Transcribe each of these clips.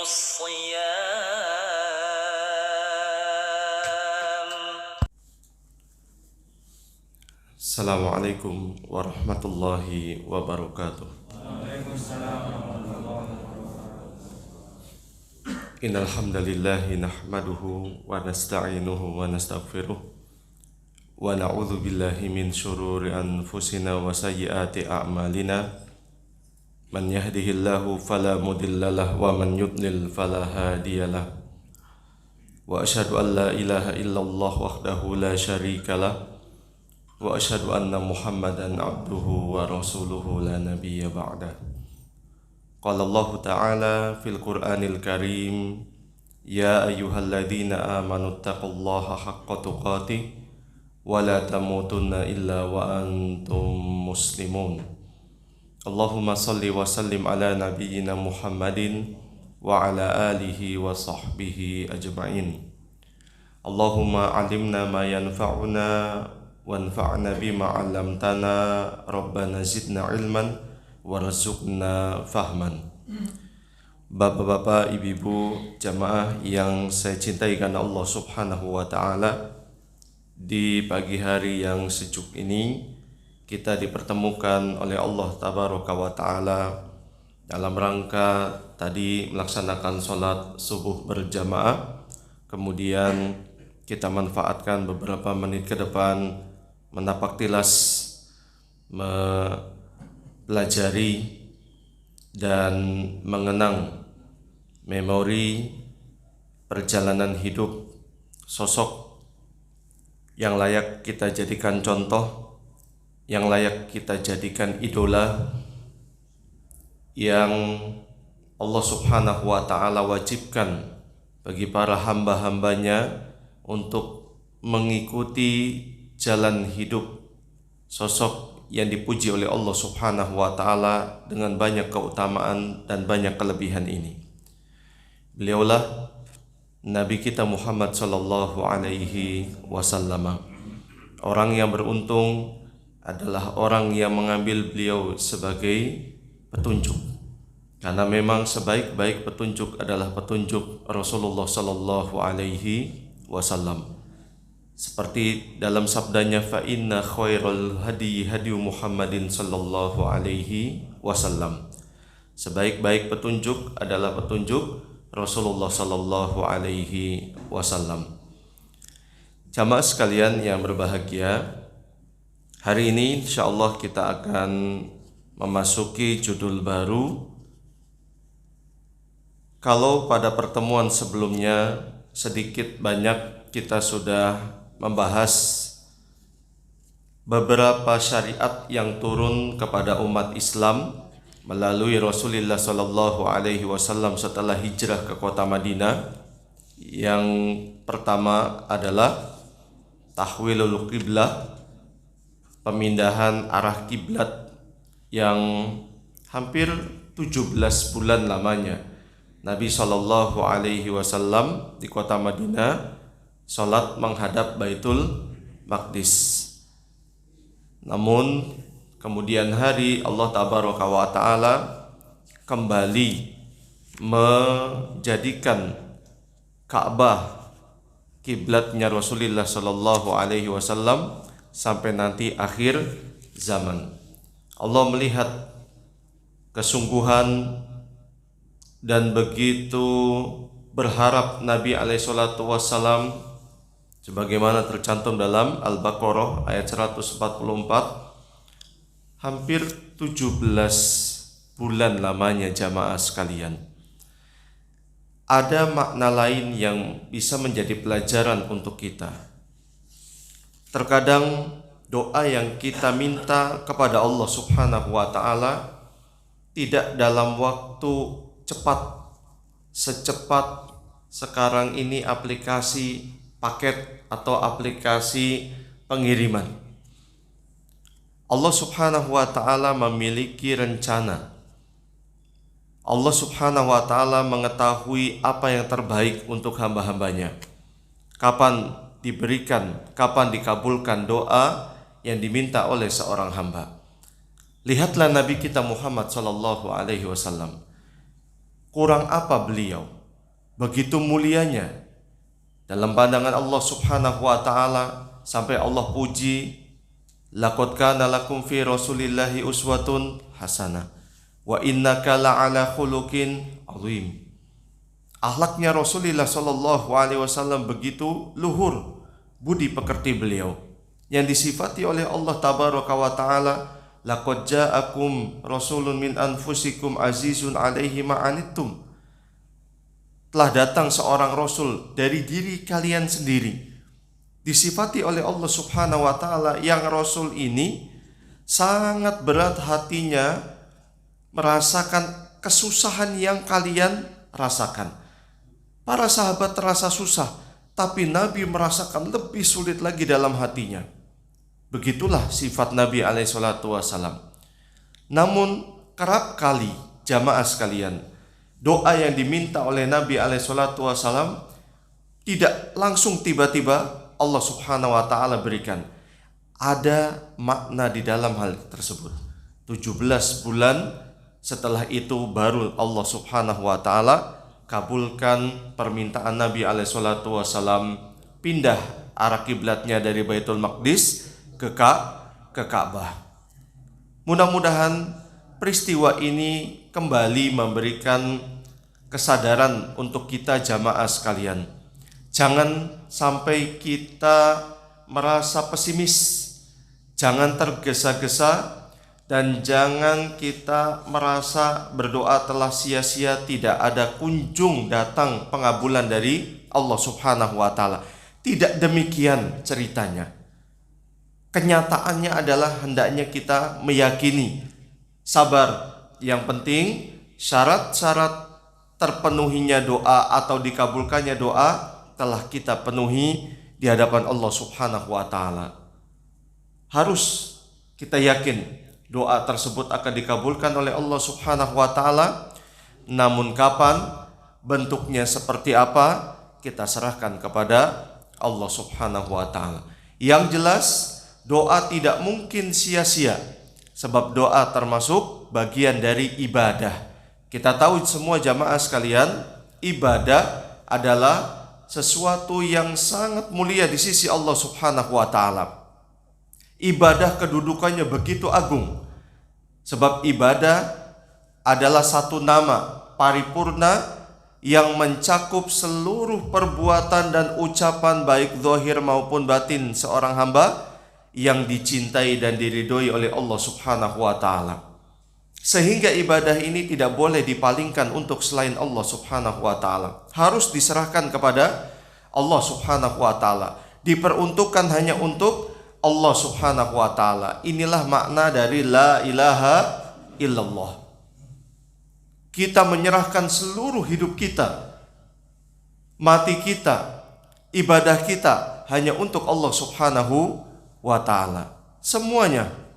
الصيام. Assalamualaikum warahmatullahi wabarakatuh. Innal hamdalillahi nahmaduhu wa nasta'inuhu wa nastaghfiruh wa na'udzu billahi min syururi anfusina wa sayyiati a'malina. Man yahdihillahu fala mudhillalah wa man yudlil fala hadiyalah. Wa asyhadu an la ilaha illallah wahdahu la syarikalah wa asyhadu anna Muhammadan abduhu wa rasuluhu la nabiyya ba'dah. Qala Allah Ta'ala fil Qur'anil Karim, ya ayyuhalladzina amanu taqullaha haqqa tuqatih wa la tamutunna illa wa antum muslimun. Allahumma salli wa sallim ala nabiyyina Muhammadin wa ala alihi wa sahbihi ajma'in. Allahumma alimna ma yanfa'una wanfa'na bima 'allamtana, rabbana zidna ilman warzuqna fahman. Bapak-bapak, ibu-ibu, jamaah yang saya cintai karena Allah Subhanahu wa taala, di pagi hari yang sejuk ini kita dipertemukan oleh Allah Tabaraka wa taala dalam rangka tadi melaksanakan sholat subuh berjamaah. Kemudian kita manfaatkan beberapa menit ke depan menapak tilas, pelajari dan mengenang memori perjalanan hidup sosok yang layak kita jadikan contoh, yang layak kita jadikan idola, yang Allah Subhanahu wa ta'ala wajibkan bagi para hamba-hambanya untuk mengikuti jalan hidup sosok yang dipuji oleh Allah Subhanahu wa ta'ala dengan banyak keutamaan dan banyak kelebihan ini. Beliaulah Nabi kita Muhammad sallallahu alaihi wasallam. Orang yang beruntung adalah orang yang mengambil beliau sebagai petunjuk, karena memang sebaik-baik petunjuk adalah petunjuk Rasulullah sallallahu alaihi wasallam. Seperti dalam sabdanya, fa inna khairal hadi hadi Muhammadin sallallahu alaihi wasallam. Sebaik-baik petunjuk adalah petunjuk Rasulullah sallallahu alaihi wasallam. Jamaah sekalian yang berbahagia, hari ini insyaallah kita akan memasuki judul baru. Kalau pada pertemuan sebelumnya sedikit banyak kita sudah membahas beberapa syariat yang turun kepada umat Islam melalui Rasulullah sallallahu alaihi wasallam setelah hijrah ke kota Madinah. Yang pertama adalah tahwilul qiblah, pemindahan arah kiblat yang hampir 17 bulan lamanya Nabi sallallahu alaihi wasallam di kota Madinah salat menghadap Baitul Maqdis. Namun kemudian hari Allah Tabaraka wa taala kembali menjadikan Ka'bah kiblatnya Rasulullah sallallahu alaihi wasallam sampai nanti akhir zaman. Allah melihat kesungguhan dan begitu berharap Nabi alaihi salatu wasallam, sebagaimana tercantum dalam Al-Baqarah ayat 144, hampir 17 bulan lamanya jamaah sekalian. Ada makna lain yang bisa menjadi pelajaran untuk kita. Terkadang doa yang kita minta kepada Allah Subhanahu wa ta'ala tidak dalam waktu cepat, secepat sekarang ini aplikasi paket atau aplikasi pengiriman. Allah Subhanahu wa ta'ala memiliki rencana. Allah Subhanahu wa ta'ala mengetahui apa yang terbaik untuk hamba-hambanya. Kapan diberikan, kapan dikabulkan doa yang diminta oleh seorang hamba. Lihatlah Nabi kita Muhammad sallallahu alaihi wasallam. Kurang apa beliau? begitu mulianya dalam pandangan Allah Subhanahu wa taala, sampai Allah puji, laqad kana lakum fi rasulillahi uswatun hasanah wa innaka la'ala khuluqin azim. Akhlaknya Rasulullah sallallahu alaihi wasallam begitu luhur, budi pekerti beliau yang disifati oleh Allah tabaraka wa taala, laqad ja'akum rasulun min anfusikum azizun alaihi ma anittum. Telah datang seorang rasul dari diri kalian sendiri. Disifati oleh Allah Subhanahu wa taala yang rasul ini sangat berat hatinya merasakan kesusahan yang kalian rasakan. Para sahabat terasa susah, tapi Nabi merasakan lebih sulit lagi dalam hatinya. Begitulah sifat Nabi alaihissalam. Namun kerap kali jamaah sekalian, doa yang diminta oleh Nabi alaihissalam tidak langsung tiba-tiba Allah Subhanahu wa taala berikan. Ada makna di dalam hal tersebut. 17 bulan setelah itu baru Allah Subhanahu wa taala kabulkan permintaan Nabi alaihissalam pindah arah kiblatnya dari Baitul Maqdis ke Ka'bah. Mudah-mudahan peristiwa ini kembali memberikan kesadaran untuk kita jamaah sekalian. Jangan sampai kita merasa pesimis, jangan tergesa-gesa, dan jangan kita merasa berdoa telah sia-sia, tidak ada kunjung datang pengabulan dari Allah Subhanahu wa taala. Tidak demikian ceritanya. Kenyataannya adalah hendaknya kita meyakini, sabar. Yang penting syarat-syarat terpenuhinya doa atau dikabulkannya doa telah kita penuhi di hadapan Allah Subhanahu wa taala. Harus kita yakin doa tersebut akan dikabulkan oleh Allah Subhanahu wa taala. Namun kapan, bentuknya seperti apa, kita serahkan kepada Allah Subhanahu wa taala. Yang jelas, doa tidak mungkin sia-sia, sebab doa termasuk bagian dari ibadah. Kita tahu semua jamaah sekalian, ibadah adalah sesuatu yang sangat mulia di sisi Allah Subhanahu wa taala. Ibadah kedudukannya begitu agung, sebab ibadah adalah satu nama paripurna yang mencakup seluruh perbuatan dan ucapan baik zahir maupun batin seorang hamba yang dicintai dan diridhoi oleh Allah Subhanahu wa taala. Sehingga ibadah ini tidak boleh dipalingkan untuk selain Allah Subhanahu wa taala. Harus diserahkan kepada Allah Subhanahu wa taala. Diperuntukkan hanya untuk Allah Subhanahu wa taala. Inilah makna dari la ilaha illallah. Kita menyerahkan seluruh hidup kita, mati kita, ibadah kita hanya untuk Allah Subhanahu wa taala. Semuanya.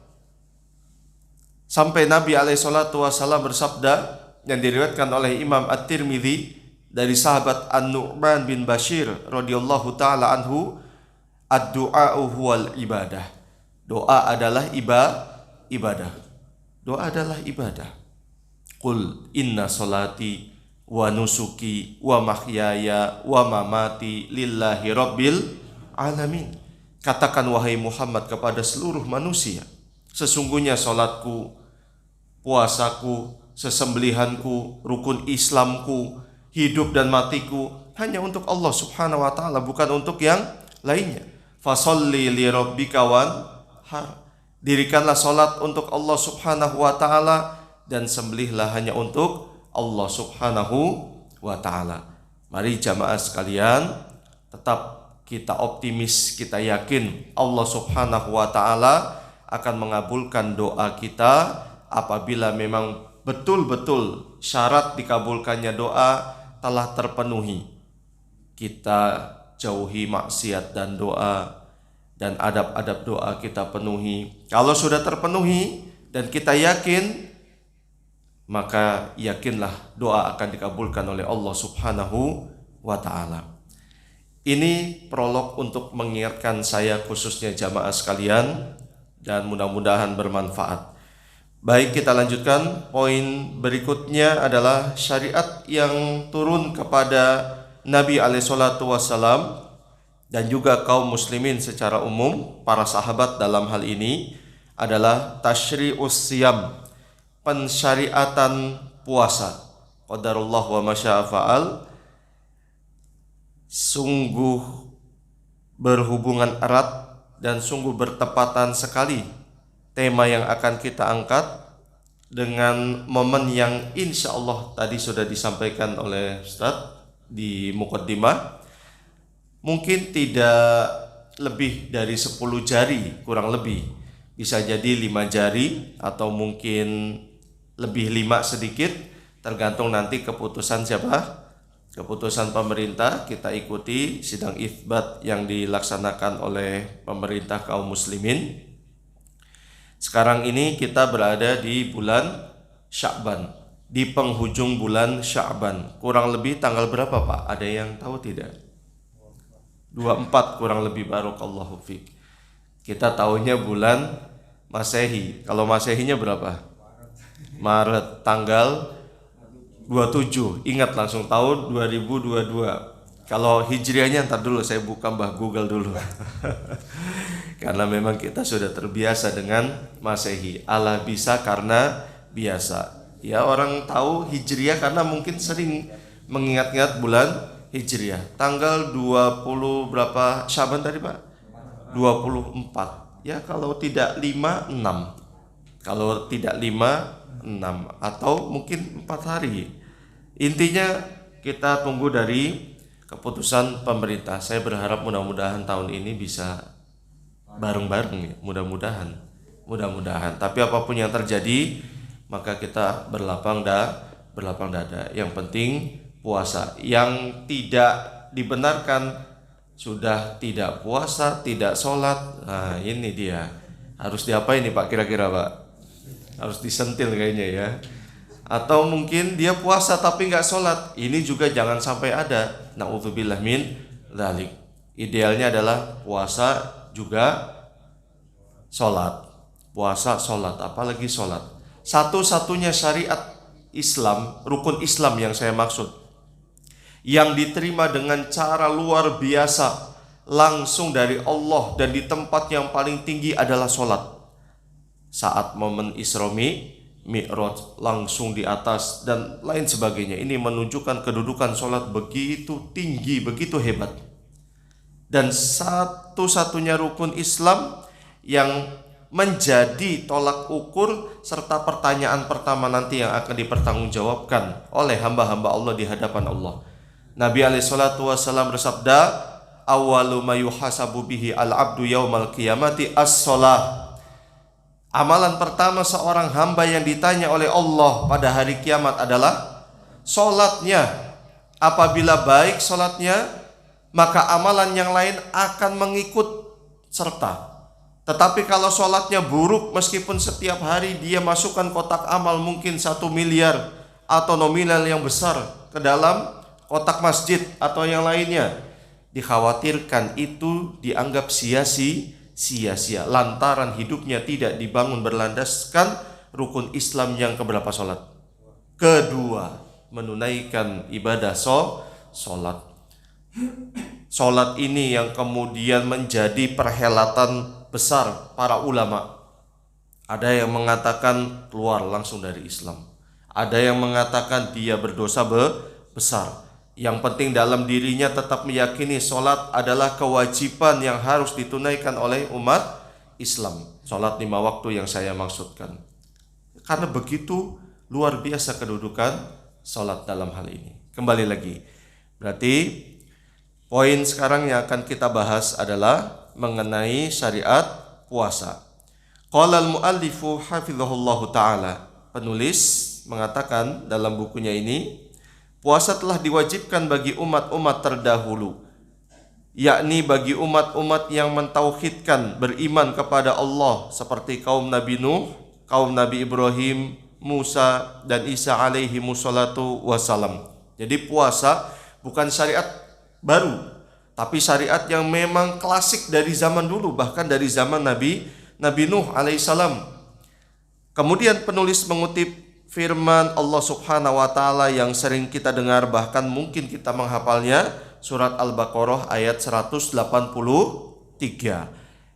Sampai Nabi alaihissalam bersabda yang diriwayatkan oleh Imam At-Tirmidzi dari sahabat An-Nu'man bin Bashir radhiyallahu taala anhu, ad-du'a'u huwal ibadah. Doa adalah ibadah. Doa adalah ibadah. Qul inna salati wa nusuki wa mahyaya wa mamati lillahi rabbil alamin. Katakan wahai Muhammad kepada seluruh manusia, sesungguhnya salatku, puasaku, sesembelihanku, rukun Islamku, hidup dan matiku hanya untuk Allah Subhanahu wa taala, bukan untuk yang lainnya. Fasholli li rabbika wanhar. Dirikanlah salat untuk Allah Subhanahu wa taala dan sembelihlah hanya untuk Allah Subhanahu wa taala. Mari jamaah sekalian, tetap kita optimis, kita yakin Allah Subhanahu wa taala akan mengabulkan doa kita apabila memang betul-betul syarat dikabulkannya doa telah terpenuhi. Kita jauhi maksiat dan doa, dan adab-adab doa kita penuhi. Kalau sudah terpenuhi dan kita yakin, maka yakinlah doa akan dikabulkan oleh Allah Subhanahu wa ta'ala. Ini prolog untuk mengingatkan saya khususnya jamaah sekalian, dan mudah-mudahan bermanfaat. Baik, kita lanjutkan. Poin berikutnya adalah syariat yang turun kepada Nabi alaihissalatu wassalam dan juga kaum muslimin secara umum, para sahabat dalam hal ini adalah tasyri'us siyam, pensyariatan puasa. Qadarullah wa masya'a fa'al. Sungguh berhubungan erat dan sungguh bertepatan sekali tema yang akan kita angkat dengan momen yang insya Allah tadi sudah disampaikan oleh Ustadz di muqaddimah. Mungkin tidak lebih dari 10 jari, kurang lebih. Bisa jadi 5 jari atau mungkin lebih 5 sedikit, tergantung nanti keputusan siapa? Keputusan pemerintah. Kita ikuti sidang itsbat yang dilaksanakan oleh pemerintah kaum muslimin. Sekarang ini kita berada di bulan Sya'ban, di penghujung bulan Sya'ban. Kurang lebih tanggal berapa Pak? Ada yang tahu tidak? 24 kurang lebih, barakallahu fiik. Kita tahunya bulan Masehi. Kalau Masehinya berapa? Maret, tanggal 27. Ingat langsung tahun 2022. Kalau hijriahnya ntar dulu, saya buka Mbah Google dulu. Karena memang kita sudah terbiasa dengan Masehi. Allah bisa karena biasa. Ya, orang tahu hijriah karena mungkin sering mengingat-ingat bulan hijriah. Tanggal 20 berapa Syaban tadi Pak? 24. Ya, kalau tidak 5, 6. Kalau tidak 5, 6. Atau mungkin 4 hari. Intinya kita tunggu dari keputusan pemerintah. Saya berharap mudah-mudahan tahun ini bisa bareng-bareng ya, mudah-mudahan. Tapi apapun yang terjadi, maka kita berlapang dada. Yang penting puasa. Yang tidak dibenarkan sudah tidak puasa, tidak sholat. Nah, ini dia. Harus diapain nih Pak kira-kira Pak? Harus disentil kayaknya ya. Atau mungkin dia puasa tapi nggak sholat. Ini juga jangan sampai ada. Na'udzubillah min dzalik. Idealnya adalah puasa juga sholat. Puasa, sholat, apalagi sholat. Satu-satunya syariat Islam, rukun Islam yang saya maksud, yang diterima dengan cara luar biasa, langsung dari Allah dan di tempat yang paling tinggi adalah sholat. Saat momen Isra Mi'raj, langsung di atas dan lain sebagainya. Ini menunjukkan kedudukan sholat begitu tinggi, begitu hebat. Dan satu-satunya rukun Islam yang menjadi tolak ukur serta pertanyaan pertama nanti yang akan dipertanggungjawabkan oleh hamba-hamba Allah di hadapan Allah. Nabi alaihissalatu wassalam bersabda, "Awwalu ma yuhasabu bihi al-'abdu yaumal qiyamati as-shalah." Amalan pertama seorang hamba yang ditanya oleh Allah pada hari kiamat adalah sholatnya. Apabila baik sholatnya, maka amalan yang lain akan mengikut serta. Tetapi kalau sholatnya buruk, meskipun setiap hari dia masukkan kotak amal mungkin 1 miliar atau nominal yang besar ke dalam kotak masjid atau yang lainnya, dikhawatirkan itu dianggap sia-sia lantaran hidupnya tidak dibangun berlandaskan rukun Islam yang keberapa sholat? Kedua, menunaikan ibadah sholat. Sholat ini yang kemudian menjadi perhelatan besar para ulama. Ada yang mengatakan keluar langsung dari Islam. Ada yang mengatakan dia berdosa besar. Yang penting dalam dirinya tetap meyakini sholat adalah kewajiban yang harus ditunaikan oleh umat Islam. Sholat 5 waktu yang saya maksudkan. Karena begitu luar biasa kedudukan sholat dalam hal ini. Kembali lagi. Berarti poin sekarang yang akan kita bahas adalah mengenai syariat puasa. Qala al-muallifu hafizahullahu ta'ala. Penulis mengatakan dalam bukunya ini, puasa telah diwajibkan bagi umat-umat terdahulu, yakni bagi umat-umat yang mentauhidkan, beriman kepada Allah seperti kaum Nabi Nuh, kaum Nabi Ibrahim, Musa dan Isa alaihi musallatu wassalam. Jadi puasa bukan syariat baru, tapi syariat yang memang klasik dari zaman dulu, bahkan dari zaman Nabi Nuh alaihissalam. Kemudian penulis mengutip firman Allah Subhanahu wa taala yang sering kita dengar, bahkan mungkin kita menghafalnya, surat Al-Baqarah ayat 183,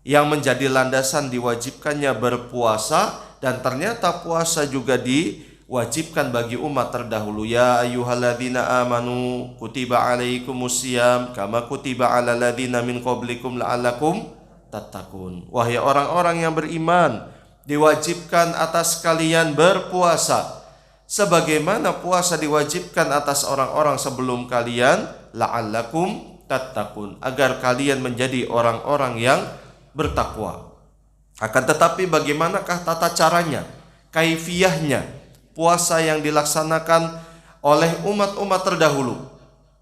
yang menjadi landasan diwajibkannya berpuasa, dan ternyata puasa juga diwajibkan bagi umat terdahulu. Ya ayyuhalladzina amanu kutiba alaikumusiyam kama kutiba alal ladzina min qablikum la'allakum tattaqun. Wahai orang-orang yang beriman, diwajibkan atas kalian berpuasa sebagaimana puasa diwajibkan atas orang-orang sebelum kalian, la'allakum tattaqun, agar kalian menjadi orang-orang yang bertakwa. Akan tetapi bagaimanakah tata caranya, kaifiyahnya puasa yang dilaksanakan oleh umat-umat terdahulu?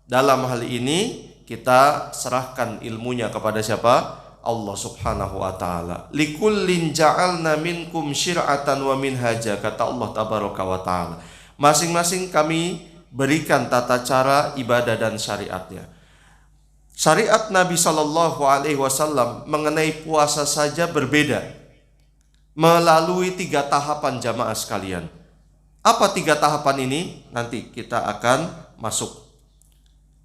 Dalam hal ini kita serahkan ilmunya kepada siapa? Allah Subhanahu wa taala. Likullin ja'alna minkum syir'atan wa minhaja, kata Allah tabaraka wa taala. Masing-masing kami berikan tata cara ibadah dan syariatnya. Syariat Nabi Shallallahu Alaihi Wasallam mengenai puasa saja berbeda melalui 3 tahapan jamaah sekalian. Apa 3 tahapan ini? Nanti kita akan masuk.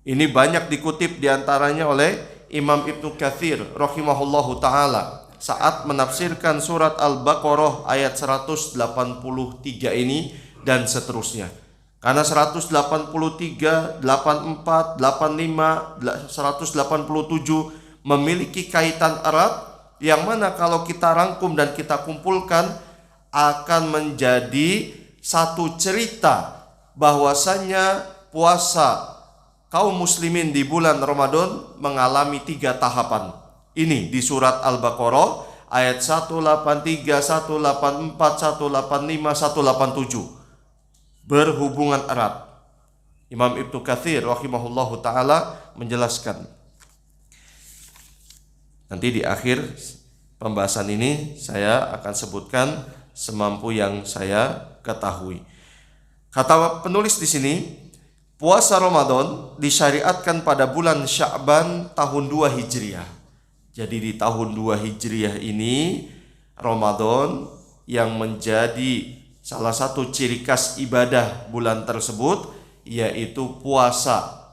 Ini banyak dikutip diantaranya oleh Imam Ibnu Katsir rahimahullahu ta'ala saat menafsirkan surat Al-Baqarah ayat 183 ini dan seterusnya. Karena 183, 84, 85, 187 memiliki kaitan erat yang mana kalau kita rangkum dan kita kumpulkan akan menjadi satu cerita bahwasanya puasa kaum muslimin di bulan Ramadan mengalami 3 tahapan. Ini di surat Al-Baqarah ayat 183, 184, 185, 187. Berhubungan erat. Imam Ibnu Katsir rahimahullahu ta'ala menjelaskan. Nanti di akhir pembahasan ini saya akan sebutkan semampu yang saya ketahui. Kata penulis di sini, puasa Ramadan disyariatkan pada bulan Sya'ban tahun 2 Hijriah. Jadi di tahun 2 Hijriah ini Ramadan yang menjadi salah satu ciri khas ibadah bulan tersebut yaitu puasa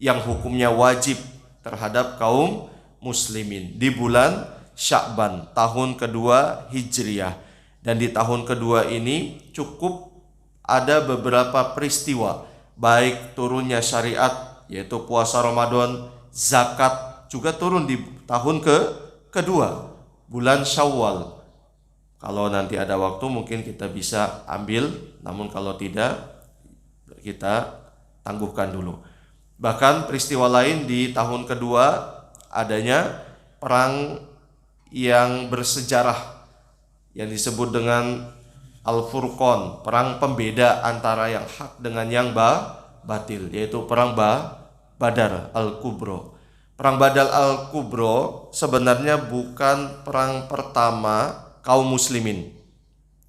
yang hukumnya wajib terhadap kaum muslimin di bulan Sya'ban tahun kedua Hijriah. Dan di tahun kedua ini cukup ada beberapa peristiwa, baik turunnya syariat yaitu puasa Ramadan, zakat juga turun di tahun kedua bulan Syawal. Kalau nanti ada waktu mungkin kita bisa ambil, namun kalau tidak kita tangguhkan dulu. Bahkan peristiwa lain di tahun kedua adanya perang yang bersejarah yang disebut dengan Al-Furqan, perang pembeda antara yang hak dengan yang batil, yaitu perang Badar Al-Kubro. Perang Badar Al-Kubro sebenarnya bukan perang pertama kaum muslimin.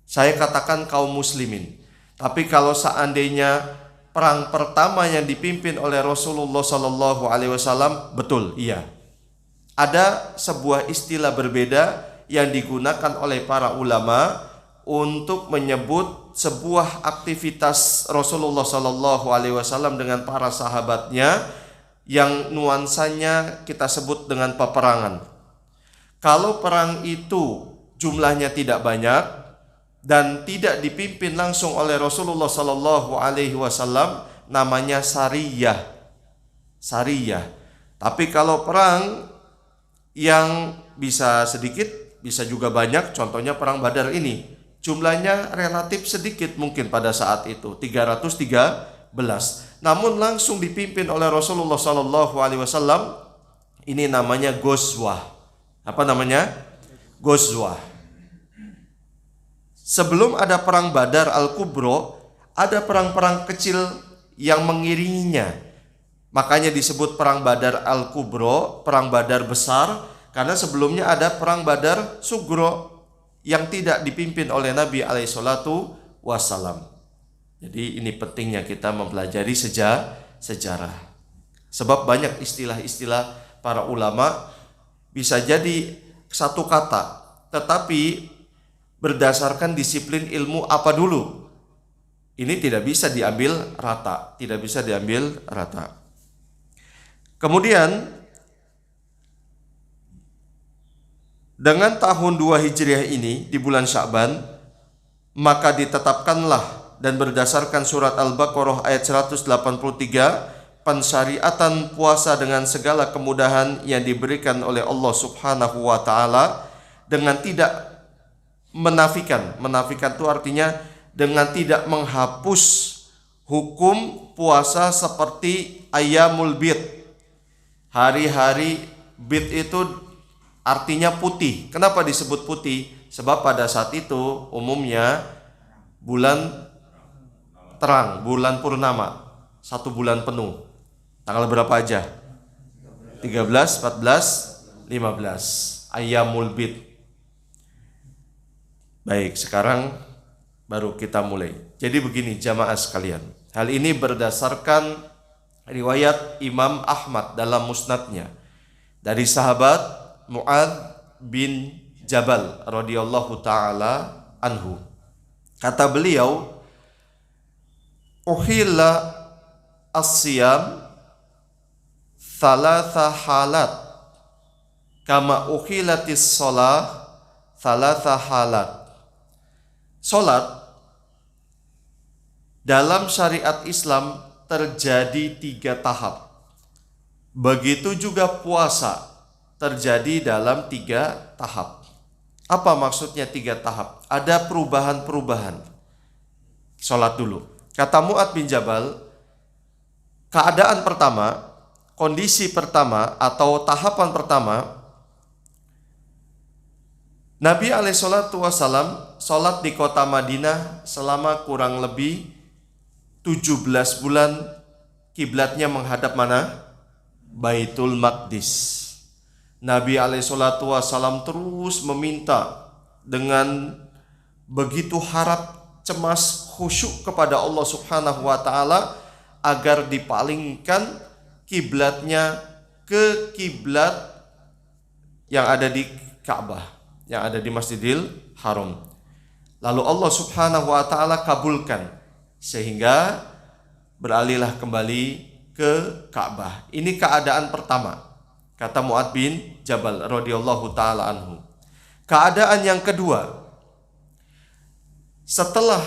Saya katakan kaum muslimin. Tapi kalau seandainya perang pertama yang dipimpin oleh Rasulullah Sallallahu Alaihi Wasallam, betul, iya. Ada sebuah istilah berbeda yang digunakan oleh para ulama untuk menyebut sebuah aktivitas Rasulullah Sallallahu Alaihi Wasallam dengan para sahabatnya yang nuansanya kita sebut dengan peperangan. Kalau perang itu jumlahnya tidak banyak dan tidak dipimpin langsung oleh Rasulullah Sallallahu Alaihi Wasallam, namanya sariyah. Tapi kalau perang yang bisa sedikit, bisa juga banyak, contohnya perang Badar ini, jumlahnya relatif sedikit mungkin pada saat itu, 313. Namun langsung dipimpin oleh Rasulullah Sallallahu Alaihi Wasallam, ini namanya Ghazwah. Apa namanya? Ghazwah. Sebelum ada perang Badar Al-Kubro, ada perang-perang kecil yang mengiringinya. Makanya disebut perang Badar Al-Kubro, perang Badar besar, karena sebelumnya ada perang Badar Sugro yang tidak dipimpin oleh Nabi alaihissalatu wassalam. Jadi ini pentingnya kita mempelajari sejarah. Sebab banyak istilah-istilah para ulama bisa jadi satu kata, tetapi berdasarkan disiplin ilmu apa dulu. Ini tidak bisa diambil rata, tidak bisa diambil rata. Kemudian dengan tahun 2 Hijriah ini di bulan Sya'ban, maka ditetapkanlah dan berdasarkan surat Al-Baqarah ayat 183, pensyariatan puasa dengan segala kemudahan yang diberikan oleh Allah Subhanahu wa taala dengan tidak menafikan. Menafikan itu artinya dengan tidak menghapus hukum puasa seperti ayyamul bid. Hari-hari bid itu artinya putih. Kenapa disebut putih? Sebab pada saat itu umumnya bulan terang, bulan purnama, 1 bulan penuh. Tanggal berapa aja? 13, 14, 15. Ayyamul bid. Baik, sekarang baru kita mulai. Jadi begini jamaah sekalian. Hal ini berdasarkan riwayat Imam Ahmad dalam musnadnya dari sahabat Mu'adz bin Jabal radhiyallahu taala anhu. Kata beliau, "Uhilla as-siyam thalatha halat kama uhilatis shalah thalatha halat." Salat dalam syariat Islam terjadi 3 tahap. Begitu juga puasa terjadi dalam 3 tahap. Apa maksudnya 3 tahap? Ada perubahan-perubahan. Salat dulu. Kata Mu'adz bin Jabal, keadaan pertama, kondisi pertama atau tahapan pertama, Nabi alaihissalatu wassalam sholat di kota Madinah selama kurang lebih 17 bulan. Kiblatnya menghadap mana? Baitul Maqdis. Nabi alaihissalatu wassalam terus meminta dengan begitu harap, cemas, khusyuk kepada Allah Subhanahu wa taala agar dipalingkan kiblatnya ke kiblat yang ada di Ka'bah, yang ada di Masjidil Haram. Lalu Allah Subhanahu wa taala kabulkan sehingga beralihlah kembali ke Ka'bah. Ini keadaan pertama. Kata Mu'adz bin Jabal radhiyallahu taala anhu. Keadaan yang kedua, setelah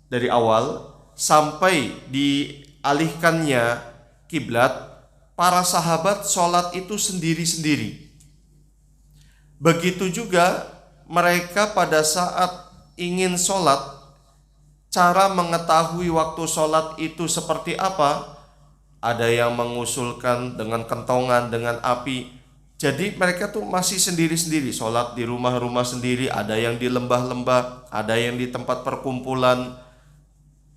dari awal sampai dialihkannya kiblat, para sahabat sholat itu sendiri-sendiri. Begitu juga mereka pada saat ingin sholat, cara mengetahui waktu sholat itu seperti apa? Ada yang mengusulkan dengan kentongan, dengan api. Jadi mereka tuh masih sendiri-sendiri, sholat di rumah-rumah sendiri. Ada yang di lembah-lembah, ada yang di tempat perkumpulan.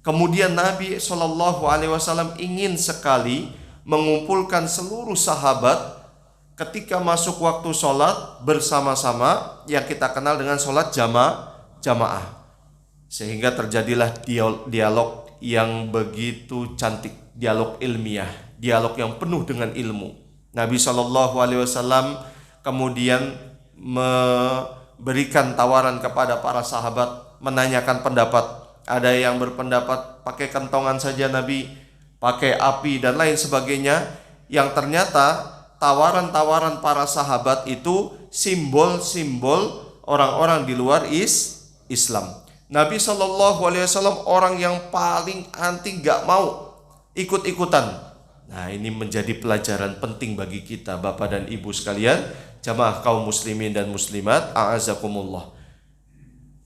Kemudian Nabi SAW ingin sekali mengumpulkan seluruh sahabat ketika masuk waktu sholat bersama-sama, yang kita kenal dengan sholat jamaah. Sehingga terjadilah dialog yang begitu cantik, dialog ilmiah, dialog yang penuh dengan ilmu. Nabi SAW kemudian memberikan tawaran kepada para sahabat, menanyakan pendapat. Ada yang berpendapat pakai kentongan saja Nabi, pakai api dan lain sebagainya. Yang ternyata tawaran-tawaran para sahabat itu simbol-simbol orang-orang di luar Islam. Nabi SAW orang yang paling anti, gak mau ikut-ikutan. Nah, ini menjadi pelajaran penting bagi kita Bapak dan Ibu sekalian, jamaah kaum muslimin dan muslimat, a'azakumullah.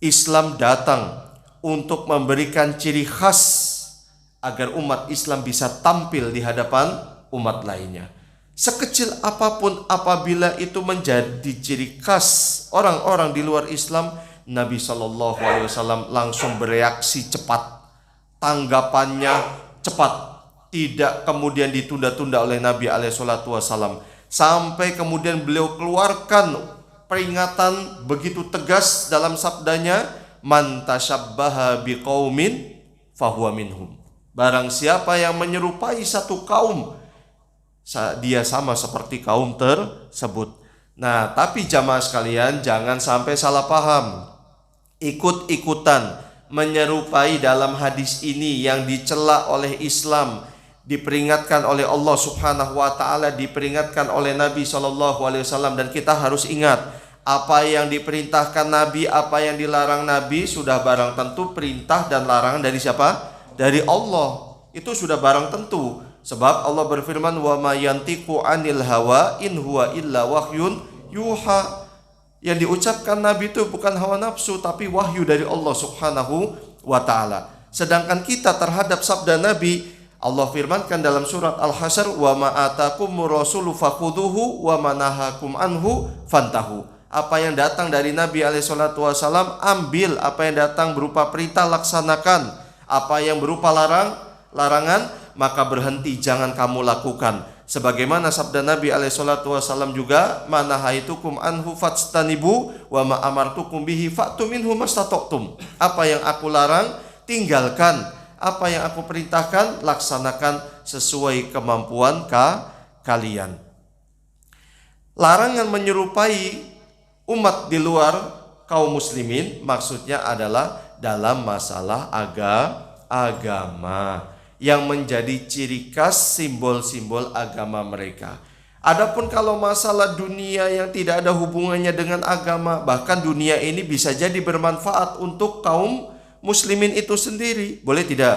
Islam datang untuk memberikan ciri khas agar umat Islam bisa tampil di hadapan umat lainnya. Sekecil apapun apabila itu menjadi ciri khas orang-orang di luar Islam, Nabi SAW langsung bereaksi cepat, tanggapannya cepat, tidak kemudian ditunda-tunda oleh Nabi SAW, sampai kemudian beliau keluarkan peringatan begitu tegas dalam sabdanya, man tasyabbaha biqaumin fahuwa minhum. Barang siapa yang menyerupai satu kaum, dia sama seperti kaum tersebut. Nah, tapi jamaah sekalian jangan sampai salah paham. ikut-ikutan menyerupai dalam hadis ini yang dicela oleh Islam, diperingatkan oleh Allah Subhanahu wa taala, diperingatkan oleh Nabi SAW, dan kita harus ingat apa yang diperintahkan Nabi, apa yang dilarang Nabi sudah barang tentu perintah dan larangan dari siapa? Dari Allah. Itu sudah barang tentu. Sebab Allah berfirman, wa ma yantiqu 'anil hawa in huwa illa wahyun yuha. Yang diucapkan Nabi itu bukan hawa nafsu, tapi wahyu dari Allah Subhanahu wa ta'ala. Sedangkan kita terhadap sabda Nabi, Allah firmankan dalam surat Al-Hasyr, wa ma atakumur rasulu fakhuduhu wa ma nahakum anhu fantahu. Apa yang datang dari Nabi alaihissalam ambil, apa yang datang berupa perintah laksanakan, apa yang berupa larangan maka berhenti, jangan kamu lakukan. Sebagaimana sabda Nabi alaihissalam juga, manahaitukum anhu fastanibu wa ma amartukum bihi fa'tu minhu mastata'tum. Apa yang aku larang tinggalkan, apa yang aku perintahkan laksanakan sesuai kemampuan kalian. Larangan menyerupai umat di luar kaum muslimin maksudnya adalah dalam masalah agama yang menjadi ciri khas simbol-simbol agama mereka. Adapun kalau masalah dunia yang tidak ada hubungannya dengan agama, bahkan dunia ini bisa jadi bermanfaat untuk kaum muslimin itu sendiri, boleh tidak?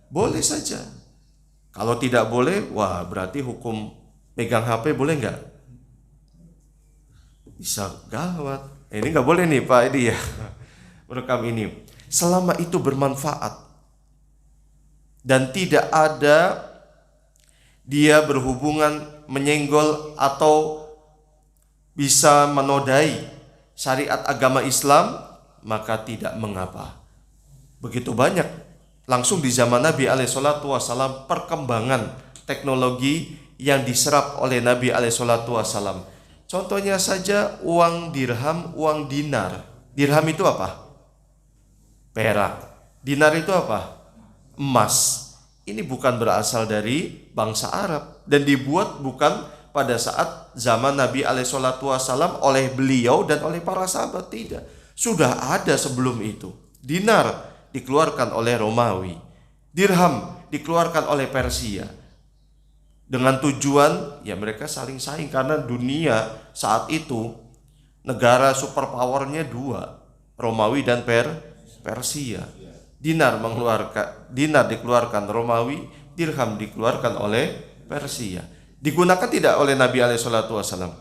Boleh saja. Kalau tidak boleh, wah berarti hukum pegang HP boleh nggak? Bisa gawat. Ini nggak boleh nih Pak Edi ya, merekam ini. Selama itu bermanfaat dan tidak ada dia berhubungan menyenggol atau bisa menodai syariat agama Islam, maka tidak mengapa. Begitu banyak langsung di zaman Nabi alaihissalam perkembangan teknologi yang diserap oleh Nabi alaihissalam. Contohnya saja uang dirham, uang dinar. Dirham itu apa? Perak. Dinar itu apa? Emas. Ini bukan berasal dari bangsa Arab dan dibuat bukan pada saat zaman Nabi alaihissalam oleh beliau dan oleh para sahabat, tidak. Sudah ada sebelum itu. Dinar dikeluarkan oleh Romawi, dirham dikeluarkan oleh Persia. Dengan tujuan ya mereka saling saing, karena dunia saat itu negara superpowernya dua, Romawi dan Persia. Dinar dikeluarkan Romawi, dirham dikeluarkan oleh Persia. Digunakan tidak oleh Nabi alaihissalam?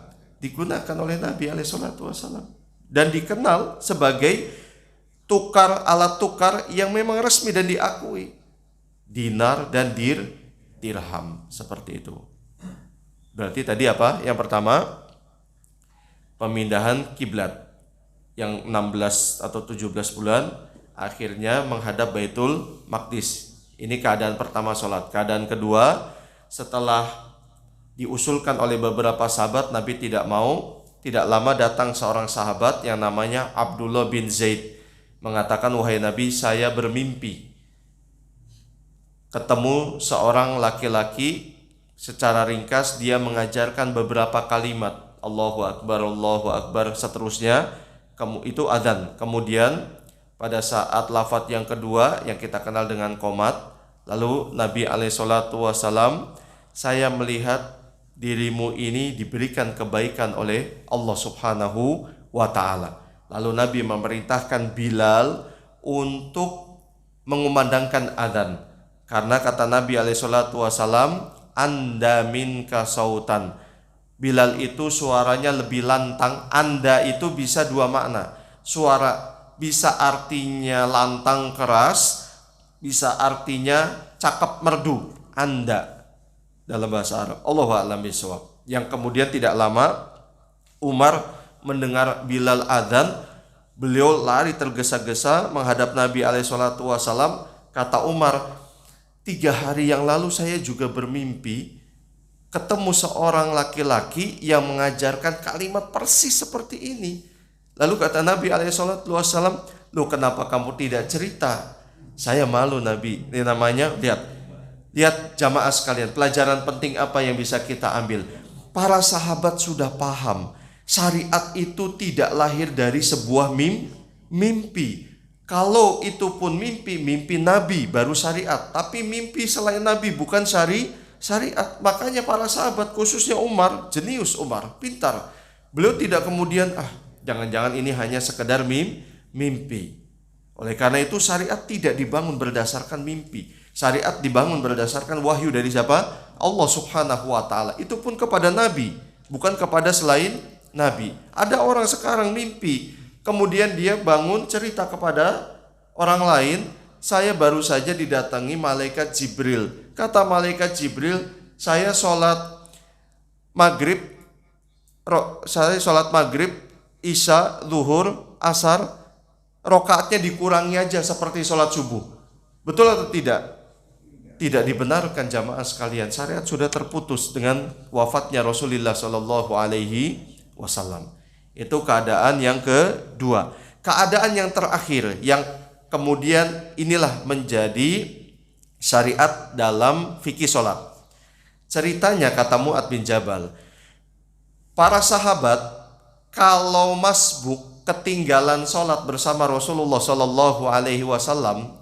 Digunakan oleh Nabi alaihissalam dan dikenal sebagai alat tukar yang memang resmi dan diakui. Dinar dan dirham seperti itu. Berarti tadi apa? Yang pertama, pemindahan kiblat yang 16 atau 17 bulan akhirnya menghadap Baitul Maqdis. Ini keadaan pertama sholat. Keadaan kedua, setelah diusulkan oleh beberapa sahabat, Nabi tidak mau. Tidak lama datang seorang sahabat yang namanya Abdullah bin Zaid, mengatakan, wahai Nabi, saya bermimpi ketemu seorang laki-laki. Secara ringkas dia mengajarkan beberapa kalimat, Allahu Akbar, seterusnya. Itu adzan. Kemudian pada saat lafaz yang kedua yang kita kenal dengan qomat, lalu Nabi alaihissalam, saya melihat dirimu ini diberikan kebaikan oleh Allah Subhanahu wa ta'ala. Lalu Nabi memerintahkan Bilal untuk mengumandangkan adzan. Karena kata Nabi alaihissalam, anda minka sautan. Bilal itu suaranya lebih lantang. Anda itu bisa dua makna. Suara bisa artinya lantang keras, bisa artinya cakep merdu. Anda dalam bahasa Arab. Allahu a'lam bishawab. Yang kemudian tidak lama Umar mendengar Bilal adzan, beliau lari tergesa-gesa menghadap Nabi alaihissalam. Kata Umar, 3 hari yang lalu saya juga bermimpi ketemu seorang laki-laki yang mengajarkan kalimat persis seperti ini. Lalu kata Nabi alaihissalam, loh kenapa kamu tidak cerita? Saya malu Nabi. Ini namanya, lihat jamaah sekalian, pelajaran penting apa yang bisa kita ambil. Para sahabat sudah paham, syariat itu tidak lahir dari sebuah mimpi. Kalau itu pun mimpi Nabi baru syariat. Tapi mimpi selain Nabi bukan syariat. Makanya para sahabat, khususnya Umar, jenius Umar, pintar. Beliau tidak kemudian, jangan-jangan ini hanya sekedar mimpi. Oleh karena itu syariat tidak dibangun berdasarkan mimpi. Syariat dibangun berdasarkan wahyu dari siapa? Allah Subhanahu wa ta'ala. Itu pun kepada Nabi, bukan kepada selain Nabi. Ada orang sekarang mimpi, kemudian dia bangun cerita kepada orang lain, saya baru saja didatangi malaikat Jibril. Kata malaikat Jibril, saya sholat maghrib, isya, zuhur, asar, rokaatnya dikurangi aja seperti sholat subuh. Betul atau tidak? Tidak dibenarkan jamaah sekalian. Syariat sudah terputus dengan wafatnya Rasulullah Shallallahu Alaihi Wasallam. Itu keadaan yang kedua. Keadaan yang terakhir, yang kemudian inilah menjadi syariat dalam fikih sholat. Ceritanya kata Mu'adz bin Jabal, para sahabat kalau masbuk ketinggalan sholat bersama Rasulullah Shallallahu Alaihi Wasallam,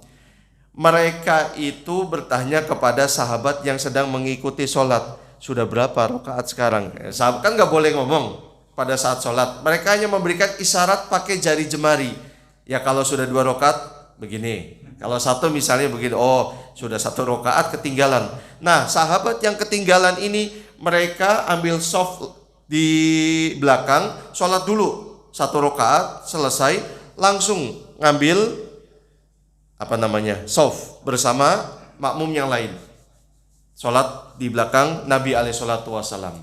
mereka itu bertanya kepada sahabat yang sedang mengikuti sholat, sudah berapa rakaat sekarang? Sahabat kan nggak boleh ngomong pada saat sholat. Mereka hanya memberikan isyarat pakai jari jemari. Ya kalau sudah 2 rakaat begini. Kalau satu misalnya begini, oh sudah 1 rakaat ketinggalan. Nah sahabat yang ketinggalan ini mereka ambil soft di belakang, sholat dulu 1 rakaat selesai, langsung ngambil soft bersama makmum yang lain. Sholat di belakang Nabi alaihissalam.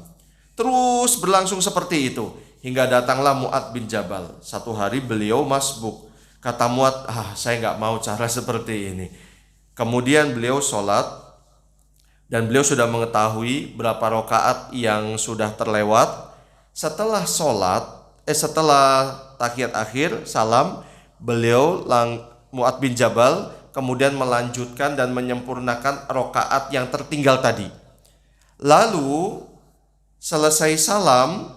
Terus berlangsung seperti itu hingga datanglah Mu'adz bin Jabal. Satu hari beliau masbuk. Kata Mu'adz, saya nggak mau cara seperti ini. Kemudian beliau sholat dan beliau sudah mengetahui berapa rakaat yang sudah terlewat. Setelah sholat, setelah tahiyat akhir salam, beliau Mu'adz bin Jabal kemudian melanjutkan dan menyempurnakan rakaat yang tertinggal tadi. Lalu selesai salam,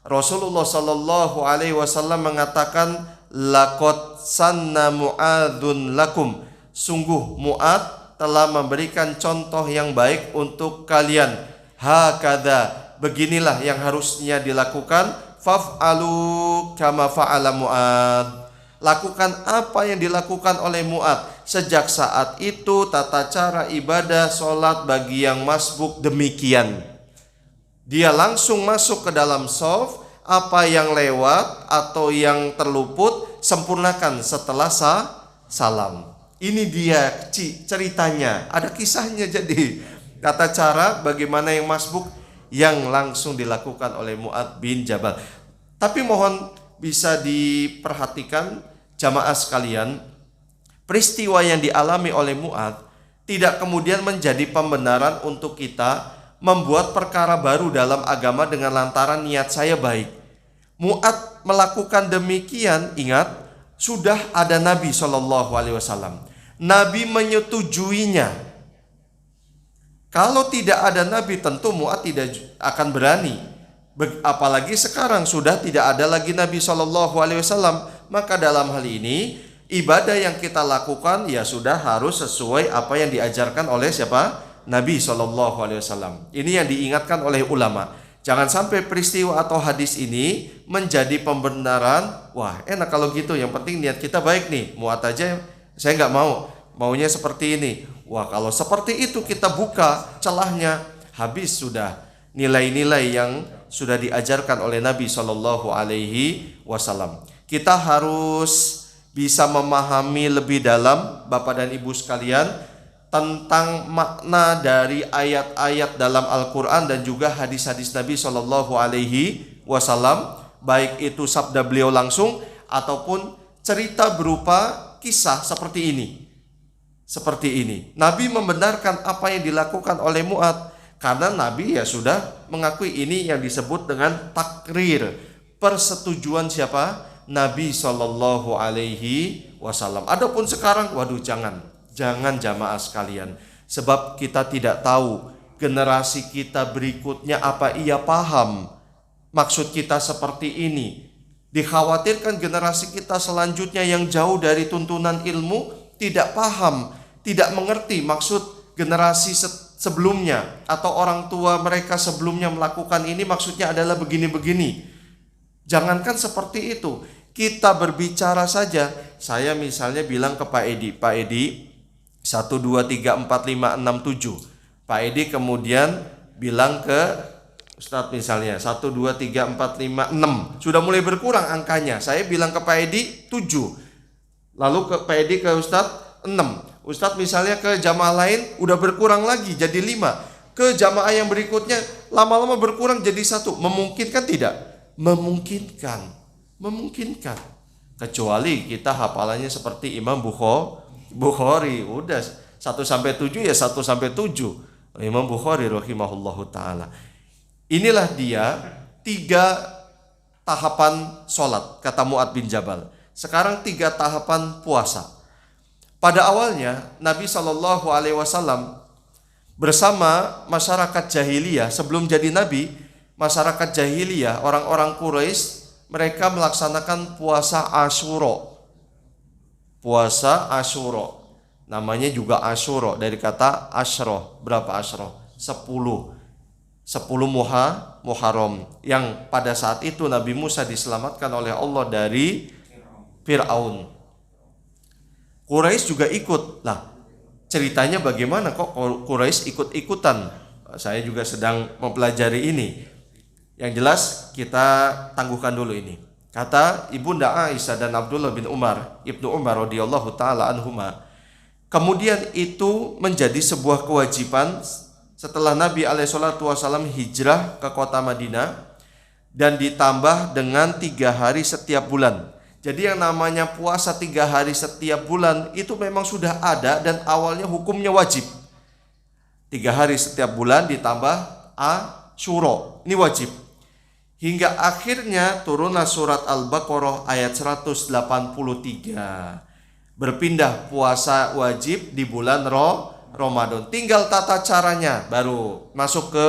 Rasulullah Shallallahu Alaihi Wasallam mengatakan, laqad sanna Mu'adzun lakum. Sungguh Mu'adz telah memberikan contoh yang baik untuk kalian. Hakadha, beginilah yang harusnya dilakukan. Faf'alu kama fa'ala Mu'adz. Lakukan apa yang dilakukan oleh Mu'adz. Sejak saat itu tata cara ibadah sholat bagi yang masbuk demikian. Dia langsung masuk ke dalam shaf, apa yang lewat atau yang terluput sempurnakan setelah salam. Ini dia ceritanya, ada kisahnya. Jadi tata cara bagaimana yang masbuk yang langsung dilakukan oleh Mu'adz bin Jabal. Tapi mohon bisa diperhatikan jamaah sekalian, peristiwa yang dialami oleh Mu'adz tidak kemudian menjadi pembenaran untuk kita membuat perkara baru dalam agama dengan lantaran niat saya baik. Mu'adz melakukan demikian, ingat, sudah ada Nabi SAW. Nabi menyetujuinya. Kalau tidak ada Nabi, tentu Mu'adz tidak akan berani. Apalagi sekarang sudah tidak ada lagi Nabi SAW. Maka dalam hal ini ibadah yang kita lakukan ya sudah harus sesuai apa yang diajarkan oleh siapa? Nabi SAW. Ini yang diingatkan oleh ulama. Jangan sampai peristiwa atau hadis ini menjadi pembenaran. Wah enak kalau gitu, yang penting niat kita baik nih. Mu'adz aja saya nggak mau, maunya seperti ini. Wah kalau seperti itu kita buka celahnya, habis sudah nilai-nilai yang sudah diajarkan oleh Nabi SAW. Kita harus bisa memahami lebih dalam, Bapak dan Ibu sekalian, tentang makna dari ayat-ayat dalam Al-Quran dan juga hadis-hadis Nabi SAW, baik itu sabda beliau langsung ataupun cerita berupa kisah seperti ini. Nabi membenarkan apa yang dilakukan oleh Mu'adz karena Nabi ya sudah mengakui ini yang disebut dengan takrir, persetujuan siapa? Nabi SAW. Adapun sekarang, waduh jangan jamaah sekalian, sebab kita tidak tahu generasi kita berikutnya apa ia paham maksud kita seperti ini. Dikhawatirkan generasi kita selanjutnya yang jauh dari tuntunan ilmu tidak paham, tidak mengerti maksud generasi sebelumnya atau orang tua mereka sebelumnya melakukan ini maksudnya adalah begini-begini. Jangankan seperti itu, kita berbicara saja. Saya misalnya bilang ke Pak Edi 1, 2, 3, 4, 5, 6, 7. Pak Edi kemudian bilang ke Ustadz misalnya 1, 2, 3, 4, 5, 6. Sudah mulai berkurang angkanya. Saya bilang ke Pak Edi 7. Lalu ke Pak Edi ke Ustadz 6. Ustadz misalnya ke jamaah lain udah berkurang lagi jadi 5. Ke jamaah yang berikutnya lama-lama berkurang jadi 1. Memungkinkan tidak? Memungkinkan. Kecuali kita hafalannya seperti Imam Bukhari. Udah 1 sampai 7 ya 1 sampai 7. Imam Bukhari rahimahullahu ta'ala. Inilah dia 3 tahapan sholat, kata Mu'ad bin Jabal. Sekarang 3 tahapan puasa. Pada awalnya Nabi SAW bersama masyarakat jahiliyah, sebelum jadi Nabi, masyarakat jahiliyah, orang-orang Quraisy, mereka melaksanakan puasa Asyura. Puasa Asyura. Namanya juga Asyura dari kata Asyroh. Berapa Asyroh? 10 Muharram, yang pada saat itu Nabi Musa diselamatkan oleh Allah dari Fir'aun. Quraisy juga ikut. Nah, ceritanya bagaimana kok Quraisy ikut-ikutan? Saya juga sedang mempelajari ini. Yang jelas kita tangguhkan dulu ini. Kata Ibunda Aisyah dan Abdullah bin Umar, Ibnu Umar radhiyallahu taala anhuma, kemudian itu menjadi sebuah kewajiban setelah Nabi SAW hijrah ke kota Madinah dan ditambah dengan 3 hari setiap bulan. Jadi yang namanya puasa 3 hari setiap bulan itu memang sudah ada dan awalnya hukumnya wajib. 3 hari setiap bulan ditambah Asyura, ini wajib. Hingga akhirnya turunlah surat Al-Baqarah ayat 183. Berpindah puasa wajib di bulan Ramadan. Tinggal tata caranya baru masuk ke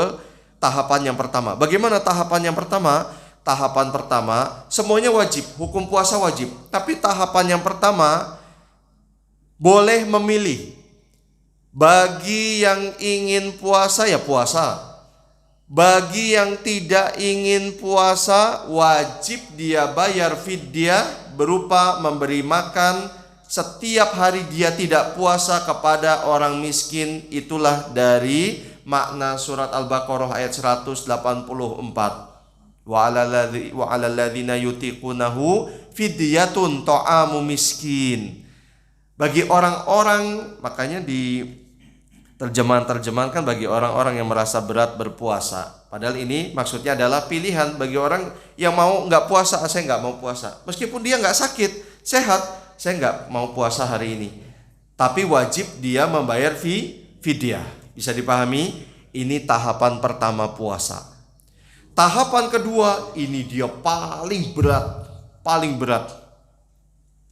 tahapan yang pertama. Bagaimana tahapan yang pertama? Tahapan pertama semuanya wajib, hukum puasa wajib. Tapi tahapan yang pertama boleh memilih. Bagi yang ingin puasa ya puasa. Bagi yang tidak ingin puasa wajib dia bayar fidyah berupa memberi makan setiap hari dia tidak puasa kepada orang miskin. Itulah dari makna surat Al-Baqarah ayat 184. Wa 'alal ladzina yutiqunahu fidyatun ta'amu miskin. Bagi orang-orang, makanya di terjemahan-terjemahan bagi orang-orang yang merasa berat berpuasa. Padahal ini maksudnya adalah pilihan bagi orang yang mau nggak puasa. Saya nggak mau puasa. Meskipun dia nggak sakit, sehat. Saya nggak mau puasa hari ini, tapi wajib dia membayar fidyah. Bisa dipahami? Ini tahapan pertama puasa. Tahapan kedua ini dia paling berat.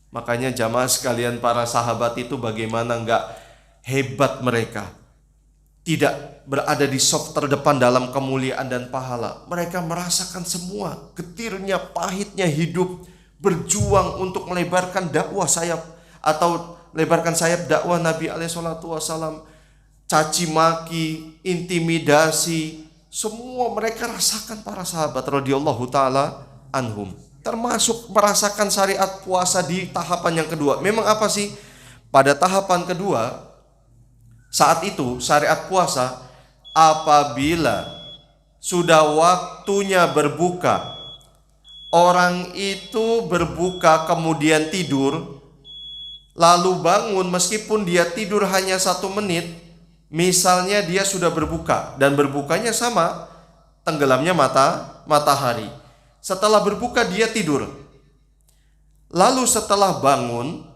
Makanya jamaah sekalian, para sahabat itu bagaimana nggak hebat mereka, tidak berada di saf terdepan dalam kemuliaan dan pahala. Mereka merasakan semua getirnya, pahitnya hidup, berjuang untuk melebarkan dakwah sayap atau lebarkan sayap dakwah Nabi alaihissalam. Caci maki, intimidasi, semua mereka rasakan para sahabat radhiyallahu taala anhum. Termasuk merasakan syariat puasa di tahapan yang kedua. Memang apa sih? Pada tahapan kedua, saat itu syariat puasa apabila sudah waktunya berbuka, orang itu berbuka kemudian tidur, lalu bangun meskipun dia tidur hanya 1 menit, misalnya dia sudah berbuka dan berbukanya sama tenggelamnya matahari. Setelah berbuka dia tidur, lalu setelah bangun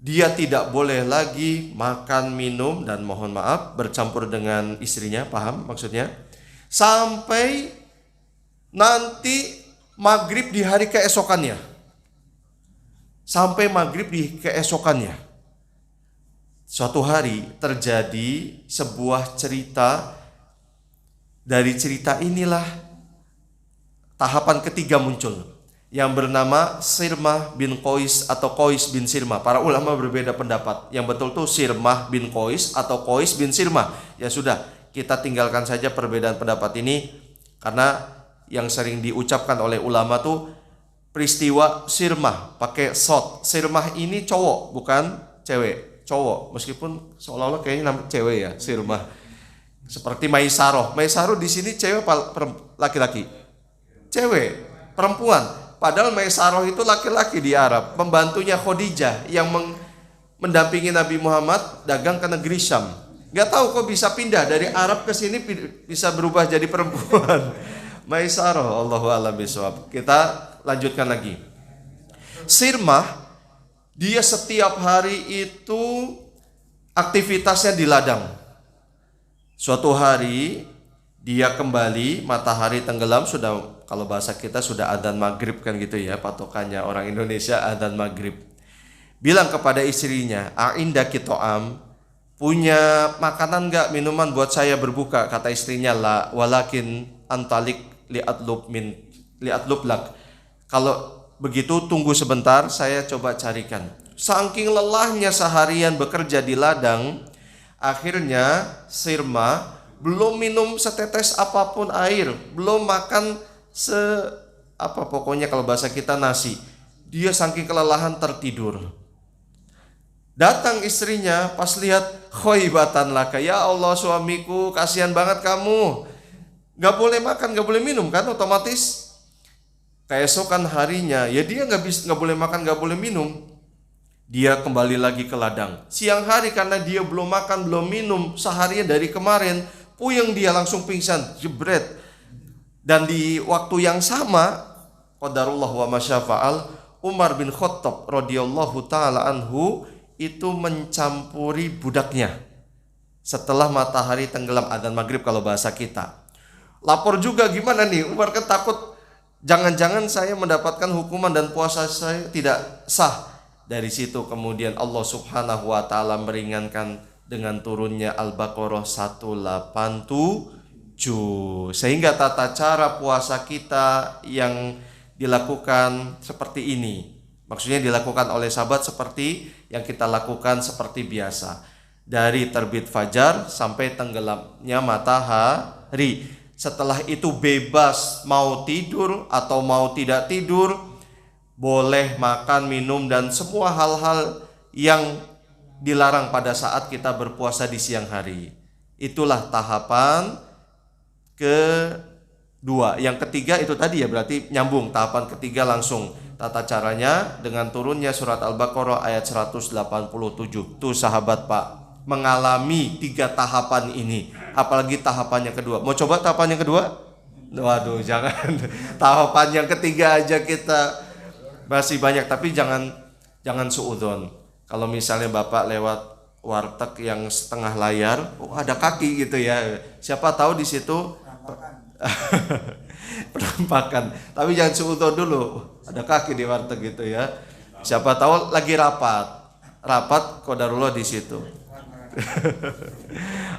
dia tidak boleh lagi makan, minum, dan mohon maaf bercampur dengan istrinya, paham maksudnya? Sampai nanti maghrib di hari keesokannya. Sampai maghrib di keesokannya. Suatu hari terjadi sebuah cerita. Dari cerita inilah tahapan ketiga muncul. yang bernama Sirmah bin Qais atau Qais bin Sirmah. Para ulama berbeda pendapat. Yang betul tuh Sirmah bin Qais atau Qais bin Sirmah. Ya sudah, kita tinggalkan saja perbedaan pendapat ini karena yang sering diucapkan oleh ulama tuh peristiwa Sirmah pakai sod. Sirmah ini cowok bukan cewek, cowok. Meskipun seolah-olah kayaknya nama cewek ya, Sirmah. Seperti Maisaroh. Maisaroh di sini cewek apa laki-laki? Cewek, perempuan. Padahal Maisaroh itu laki-laki di Arab, pembantunya Khadijah yang mendampingi Nabi Muhammad dagang ke negeri Syam. Gak tahu kok bisa pindah dari Arab ke sini bisa berubah jadi perempuan. Maisaroh, Allahu a'lam bishawab. Kita lanjutkan lagi. Sirmah, dia setiap hari itu aktivitasnya di ladang. Suatu hari dia kembali, matahari tenggelam, sudah, kalau bahasa kita sudah adzan maghrib kan gitu ya, patokannya orang Indonesia adzan maghrib. Bilang kepada istrinya, "A'indaki to'am, punya makanan gak, minuman buat saya berbuka?" Kata istrinya, "La, walakin antalik li'atlub lak." Kalau begitu tunggu sebentar, saya coba carikan. Saking lelahnya seharian bekerja di ladang, akhirnya Sirmah belum minum setetes apapun air, belum makan pokoknya kalau bahasa kita nasi. Dia saking kelelahan tertidur. Datang istrinya pas lihat, "Khoibatan laka, ya Allah suamiku, kasihan banget kamu. Gak boleh makan, gak boleh minum kan, otomatis." Keesokan harinya, ya dia gak boleh makan, gak boleh minum. Dia kembali lagi ke ladang. Siang hari karena dia belum makan, belum minum seharian dari kemarin, puyeng dia langsung pingsan, jebret. Dan di waktu yang sama, qadarullah wa masyafa'al, Umar bin Khattab radhiyallahu taala anhu itu mencampuri budaknya setelah matahari tenggelam, adzan maghrib kalau bahasa kita. Lapor juga, gimana nih, Umar kan takut jangan-jangan saya mendapatkan hukuman dan puasa saya tidak sah. Dari situ kemudian Allah Subhanahu wa taala meringankan dengan turunnya Al-Baqarah 187, sehingga tata cara puasa kita yang dilakukan seperti ini. Maksudnya dilakukan oleh sahabat seperti yang kita lakukan seperti biasa. Dari terbit fajar sampai tenggelamnya matahari. Setelah itu bebas mau tidur atau mau tidak tidur, boleh makan, minum, dan semua hal-hal yang dilarang pada saat kita berpuasa di siang hari. Itulah tahapan kedua. Yang ketiga itu tadi ya, berarti nyambung. Tahapan ketiga langsung tata caranya dengan turunnya surat Al-Baqarah ayat 187. Tuh sahabat Pak mengalami 3 tahapan ini. Apalagi tahapan yang kedua. Mau coba tahapan yang kedua? Waduh, jangan. Tahapan yang ketiga aja kita masih banyak, tapi jangan suudzon. Kalau misalnya Bapak lewat warteg yang setengah layar, ada kaki gitu ya. Siapa tahu di situ penampakan. Tapi jangan suudzon dulu. Ada kaki di warteg gitu ya. Siapa tahu lagi rapat qadarullah di situ.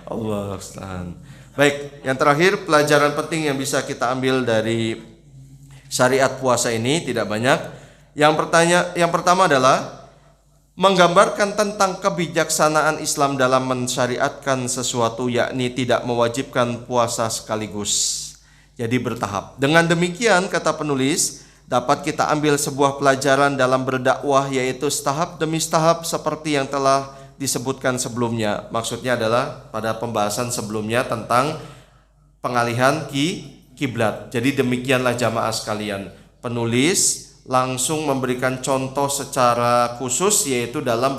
Allah Ustaz. Baik, yang terakhir pelajaran penting yang bisa kita ambil dari syariat puasa ini tidak banyak. Yang pertama adalah menggambarkan tentang kebijaksanaan Islam dalam mensyariatkan sesuatu, yakni tidak mewajibkan puasa sekaligus. Jadi bertahap. Dengan demikian, kata penulis, dapat kita ambil sebuah pelajaran dalam berdakwah, yaitu setahap demi setahap seperti yang telah disebutkan sebelumnya. Maksudnya adalah pada pembahasan sebelumnya tentang pengalihan kiblat. Jadi demikianlah jamaah sekalian. Penulis langsung memberikan contoh secara khusus, yaitu dalam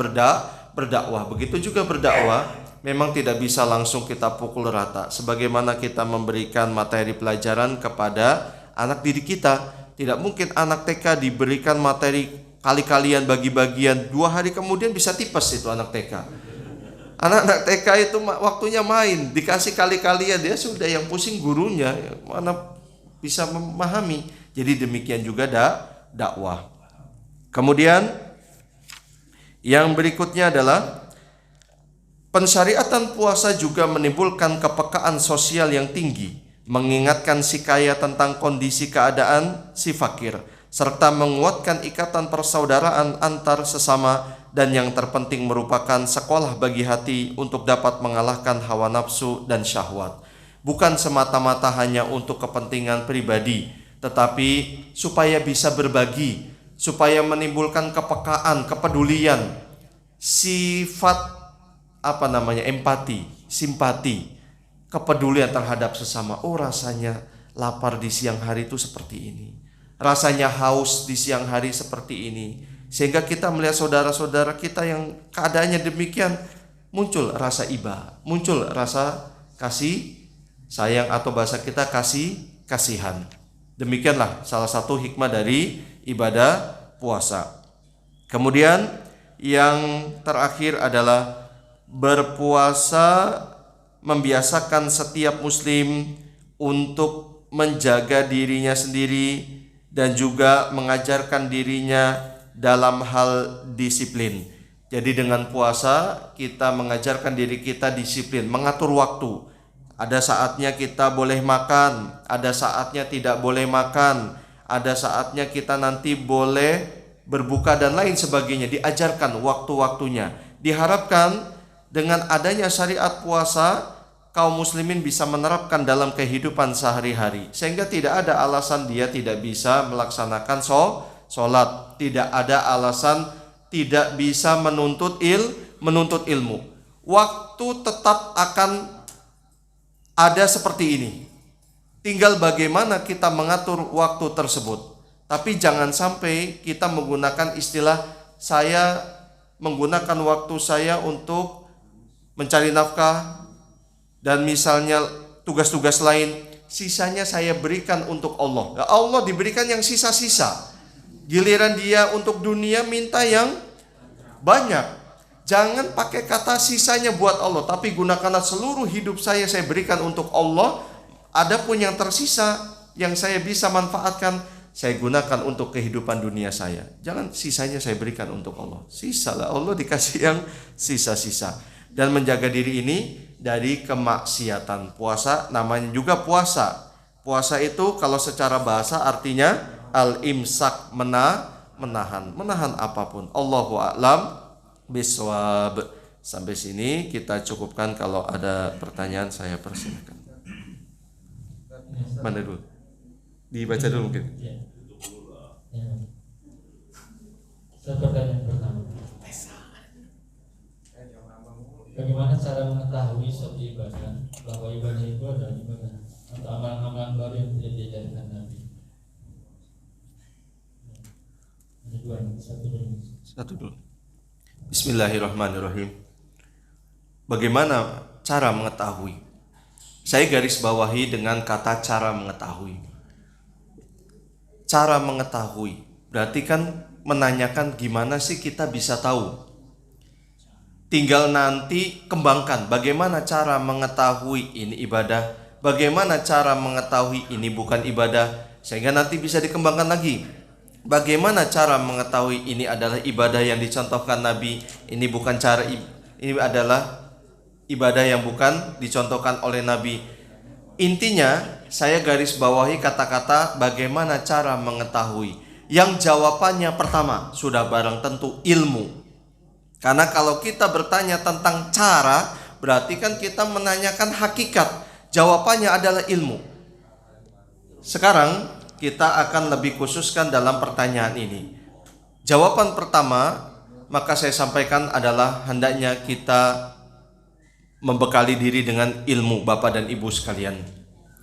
berdakwah. Begitu juga berdakwah memang tidak bisa langsung kita pukul rata. Sebagaimana kita memberikan materi pelajaran kepada anak didik kita, tidak mungkin anak TK diberikan materi kali-kalian bagi-bagian, 2 hari kemudian bisa tipes itu anak TK. Anak-anak TK itu waktunya main, dikasih kali-kalian, dia sudah yang pusing gurunya, mana bisa memahami. Jadi demikian juga dakwah. Kemudian yang berikutnya adalah pensyariatan puasa juga menimbulkan kepekaan sosial yang tinggi, mengingatkan si kaya tentang kondisi keadaan si fakir, serta menguatkan ikatan persaudaraan antar sesama, dan yang terpenting merupakan sekolah bagi hati untuk dapat mengalahkan hawa nafsu dan syahwat. Bukan semata-mata hanya untuk kepentingan pribadi, tetapi supaya bisa berbagi, supaya menimbulkan kepekaan, kepedulian, sifat empati, simpati, kepedulian terhadap sesama. Oh, rasanya lapar di siang hari itu seperti ini, rasanya haus di siang hari seperti ini, sehingga kita melihat saudara-saudara kita yang keadaannya demikian, muncul rasa iba, muncul rasa kasih sayang, atau bahasa kita kasihan. Demikianlah salah satu hikmah dari ibadah puasa. Kemudian yang terakhir adalah berpuasa membiasakan setiap muslim untuk menjaga dirinya sendiri dan juga mengajarkan dirinya dalam hal disiplin. Jadi dengan puasa kita mengajarkan diri kita disiplin, mengatur waktu. Ada saatnya kita boleh makan, ada saatnya tidak boleh makan, ada saatnya kita nanti boleh berbuka dan lain sebagainya. Diajarkan waktu-waktunya. Diharapkan dengan adanya syariat puasa, kaum muslimin bisa menerapkan dalam kehidupan sehari-hari, sehingga tidak ada alasan dia tidak bisa melaksanakan sholat, tidak ada alasan tidak bisa menuntut ilmu. Waktu tetap akan ada seperti ini, tinggal bagaimana kita mengatur waktu tersebut. Tapi jangan sampai kita menggunakan istilah saya menggunakan waktu saya untuk mencari nafkah dan misalnya tugas-tugas lain, sisanya saya berikan untuk Allah. Allah diberikan yang sisa-sisa. Giliran dia untuk dunia minta yang banyak. Jangan pakai kata sisanya buat Allah, tapi gunakanlah seluruh hidup saya berikan untuk Allah. Adapun yang tersisa yang saya bisa manfaatkan, saya gunakan untuk kehidupan dunia saya. Jangan sisanya saya berikan untuk Allah. Sisalah, Allah dikasih yang sisa-sisa. Dan menjaga diri ini dari kemaksiatan. Puasa namanya juga puasa. Puasa itu kalau secara bahasa artinya al-imsak, menahan apapun. Allahu a'lam biswab. Sampai sini kita cukupkan. Kalau ada pertanyaan saya persilakan. Mana dulu? Dibaca dulu mungkin. Pertanyaan pertama. Bagaimana cara mengetahui suatu ibadah bahwa ibadah itu adalah ibadah atau amalan-amalan baru yang tidak diajarkan Nabi? Satu dulu. Bismillahirrahmanirrahim. Bagaimana cara mengetahui? Saya garis bawahi dengan kata cara mengetahui. Cara mengetahui berarti kan menanyakan gimana sih kita bisa tahu. Tinggal nanti kembangkan bagaimana cara mengetahui ini ibadah, bagaimana cara mengetahui ini bukan ibadah, sehingga nanti bisa dikembangkan lagi. Bagaimana cara mengetahui ini adalah ibadah yang dicontohkan Nabi, ini bukan ini adalah ibadah yang bukan dicontohkan oleh Nabi. Intinya saya garis bawahi kata-kata bagaimana cara mengetahui. Yang jawabannya pertama sudah barang tentu ilmu. Karena kalau kita bertanya tentang cara, berarti kan kita menanyakan hakikat. Jawabannya adalah ilmu. Sekarang kita akan lebih khususkan dalam pertanyaan ini. Jawaban pertama, maka saya sampaikan adalah hendaknya kita membekali diri dengan ilmu, Bapak dan Ibu sekalian.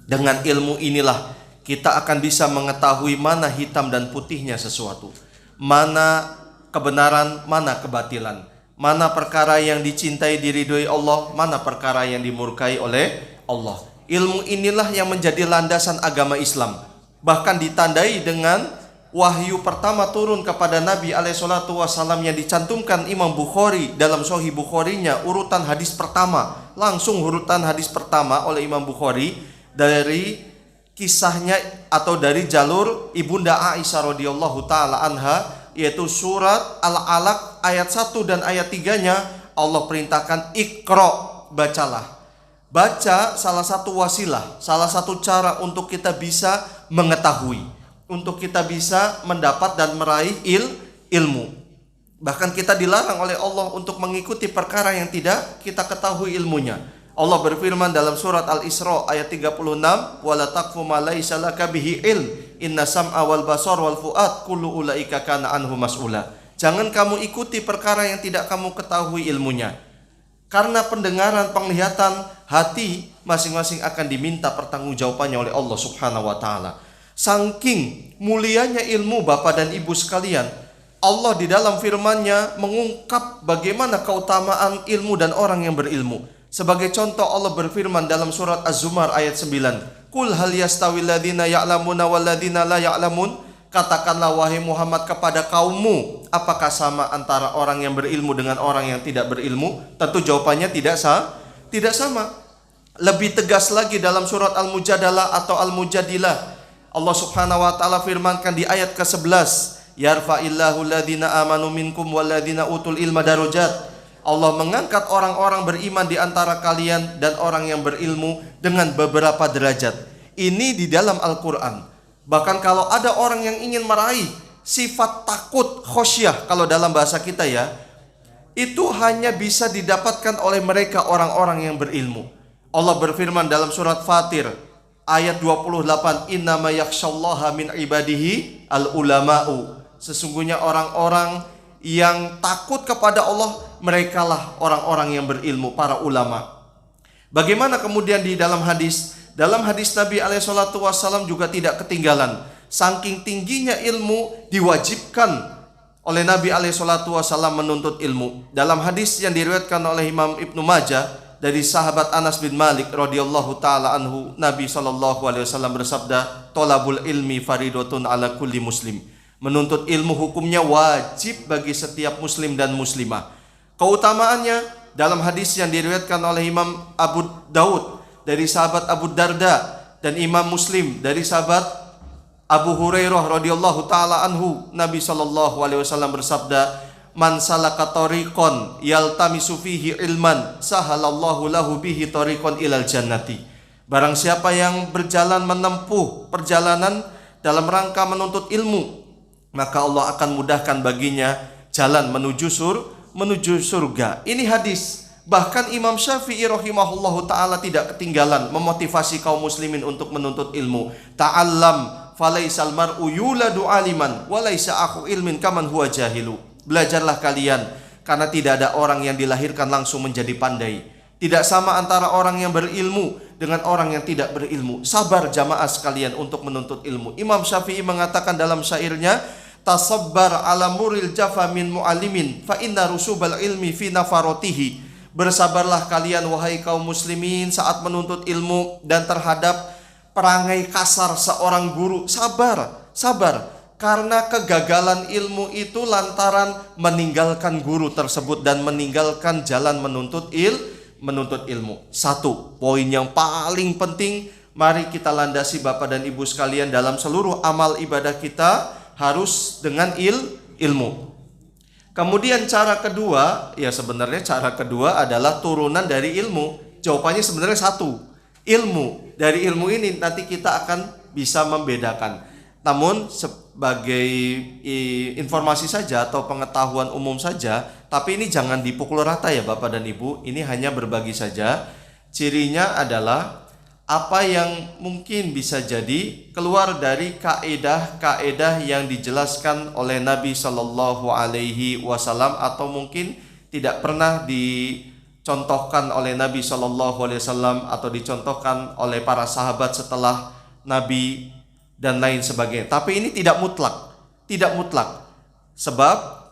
Dengan ilmu inilah kita akan bisa mengetahui mana hitam dan putihnya sesuatu, mana kebenaran, mana kebatilan, mana perkara yang dicintai diridhoi Allah, mana perkara yang dimurkai oleh Allah. Ilmu inilah yang menjadi landasan agama Islam. Bahkan ditandai dengan wahyu pertama turun kepada Nabi SAW yang dicantumkan Imam Bukhari dalam Sahih Bukharinya, urutan hadis pertama, langsung urutan hadis pertama oleh Imam Bukhari dari kisahnya atau dari jalur Ibunda Aisyah radhiyallahu taala anha, yaitu surat Al-Alaq ayat 1 dan ayat 3-nya Allah perintahkan Iqra, bacalah. Baca salah satu wasilah, salah satu cara untuk kita bisa mengetahui, untuk kita bisa mendapat dan meraih ilmu. Bahkan kita dilarang oleh Allah untuk mengikuti perkara yang tidak kita ketahui ilmunya. Allah berfirman dalam surat Al-Isra ayat 36, "Wala taqfu ma laisa laka bihi ilm, inna sam'a wal basar wal fuad kullu ulaika kana anhu mas'ula." Jangan kamu ikuti perkara yang tidak kamu ketahui ilmunya. Karena pendengaran, penglihatan, hati masing-masing akan diminta pertanggungjawabannya oleh Allah Subhanahu wa taala. Saking mulianya ilmu Bapak dan Ibu sekalian, Allah di dalam firman-Nya mengungkap bagaimana keutamaan ilmu dan orang yang berilmu. Sebagai contoh, Allah berfirman dalam surat Az-Zumar ayat 9, "Qul hal yastawil ladzina ya'lamuna wal ladzina la ya'lamun?" Katakanlah wahai Muhammad kepada kaummu, apakah sama antara orang yang berilmu dengan orang yang tidak berilmu? Tentu jawabannya tidak sama. Lebih tegas lagi dalam surat Al-Mujadalah atau Al-Mujadilah, Allah Subhanahu wa taala firmankan di ayat ke-11, "Yarfa'illahu alladhina amanu minkum walladhina utul ilma darajat." Allah mengangkat orang-orang beriman di antara kalian dan orang yang berilmu dengan beberapa derajat. Ini di dalam Al-Quran. Bahkan kalau ada orang yang ingin meraih sifat takut, khosyah kalau dalam bahasa kita ya, itu hanya bisa didapatkan oleh mereka orang-orang yang berilmu. Allah berfirman dalam surat Fatir ayat 28, "Innama yakhsyallaha min ibadihi al-ulama'u." Sesungguhnya orang-orang yang takut kepada Allah, merekalah orang-orang yang berilmu, para ulama. Bagaimana kemudian di dalam hadis? Dalam hadis Nabi SAW juga tidak ketinggalan. Saking tingginya ilmu, diwajibkan oleh Nabi SAW menuntut ilmu. Dalam hadis yang diriwayatkan oleh Imam Ibnu Majah dari sahabat Anas bin Malik radhiyallahu taala anhu, Nabi SAW bersabda, "Thalabul ilmi faridatun ala kulli muslim." Menuntut ilmu hukumnya wajib bagi setiap muslim dan muslimah. Keutamaannya dalam hadis yang diriwayatkan oleh Imam Abu Daud dari sahabat Abu Darda dan Imam Muslim dari sahabat Abu Hurairah radhiyallahu taala anhu, Nabi SAW bersabda, "Man salaka tariqan yaltamisu fihi ilman, sahalallahu lahu bihi tariqan ilal jannati." Barang siapa yang berjalan menempuh perjalanan dalam rangka menuntut ilmu, maka Allah akan mudahkan baginya jalan menuju surga. Ini hadis. Bahkan Imam Syafi'i rahimahullahu ta'ala tidak ketinggalan memotivasi kaum muslimin untuk menuntut ilmu. "Ta'allam falaisal mar'u yuladu aliman walaisa akhu ilmin kaman huwa jahilu." Belajarlah kalian, karena tidak ada orang yang dilahirkan langsung menjadi pandai. Tidak sama antara orang yang berilmu dengan orang yang tidak berilmu. Sabar jamaah sekalian untuk menuntut ilmu. Imam Syafi'i mengatakan dalam syairnya, "Tasabbar ala muril jafa min mu'allimin fa inna rusubal ilmi fi nafaratihi." Bersabarlah kalian wahai kaum muslimin saat menuntut ilmu dan terhadap perangai kasar seorang guru. Sabar. Karena kegagalan ilmu itu lantaran meninggalkan guru tersebut dan meninggalkan jalan menuntut ilmu. Satu poin yang paling penting, mari kita landasi Bapak dan Ibu sekalian, dalam seluruh amal ibadah kita harus dengan ilmu. Kemudian cara kedua, ya sebenarnya cara kedua adalah turunan dari ilmu. Jawabannya sebenarnya satu, ilmu. Dari ilmu ini nanti kita akan bisa membedakan. Namun sebagai informasi saja atau pengetahuan umum saja, tapi ini jangan dipukul rata ya Bapak dan Ibu. Ini hanya berbagi saja. Cirinya adalah apa yang mungkin bisa jadi keluar dari kaedah-kaedah yang dijelaskan oleh Nabi Shallallahu Alaihi Wasallam, atau mungkin tidak pernah dicontohkan oleh Nabi Shallallahu Alaihi Wasallam atau dicontohkan oleh para sahabat setelah Nabi dan lain sebagainya. Tapi ini tidak mutlak, sebab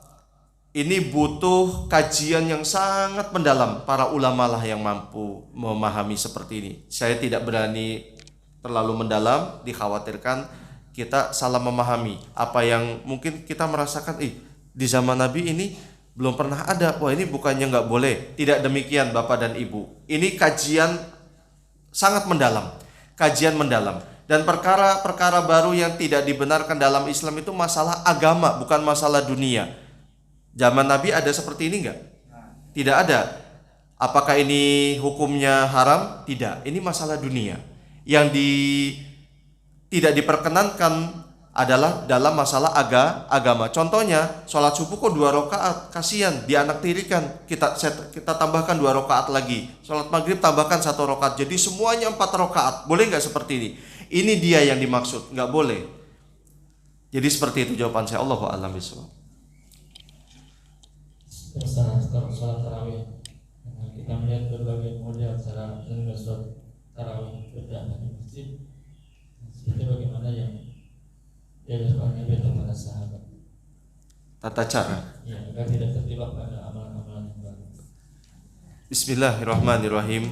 ini butuh kajian yang sangat mendalam. Para ulama lah yang mampu memahami seperti ini. Saya tidak berani terlalu mendalam, dikhawatirkan kita salah memahami apa yang mungkin kita merasakan. Di zaman Nabi ini belum pernah ada. Wah, ini bukannya nggak boleh. Tidak demikian Bapak dan Ibu. Ini kajian sangat mendalam. Dan perkara-perkara baru yang tidak dibenarkan dalam Islam itu masalah agama, bukan masalah dunia. Zaman Nabi ada seperti ini enggak? Tidak ada. Apakah ini hukumnya haram? Tidak. Ini masalah dunia. Yang tidak diperkenankan adalah dalam masalah agama. Contohnya, sholat subuh kok 2 rakaat, kasihan, dianaktirikan. Kita tambahkan 2 rakaat lagi. Sholat maghrib tambahkan 1 rakaat. Jadi semuanya 4 rakaat. Boleh nggak seperti ini? Ini dia yang dimaksud, nggak boleh. Jadi seperti itu jawaban saya. Allahu a'lam bishawab. Kalau sholat tarawih, kita melihat berbagai model cara menunaikan sholat tarawih berjamaah di masjid. Seperti bagaimana yang diajarkan Nabi atau para sahabat. Tata cara. Ya, agar tidak terjebak pada amalan-amalan yang baru. Bismillahirrahmanirrahim.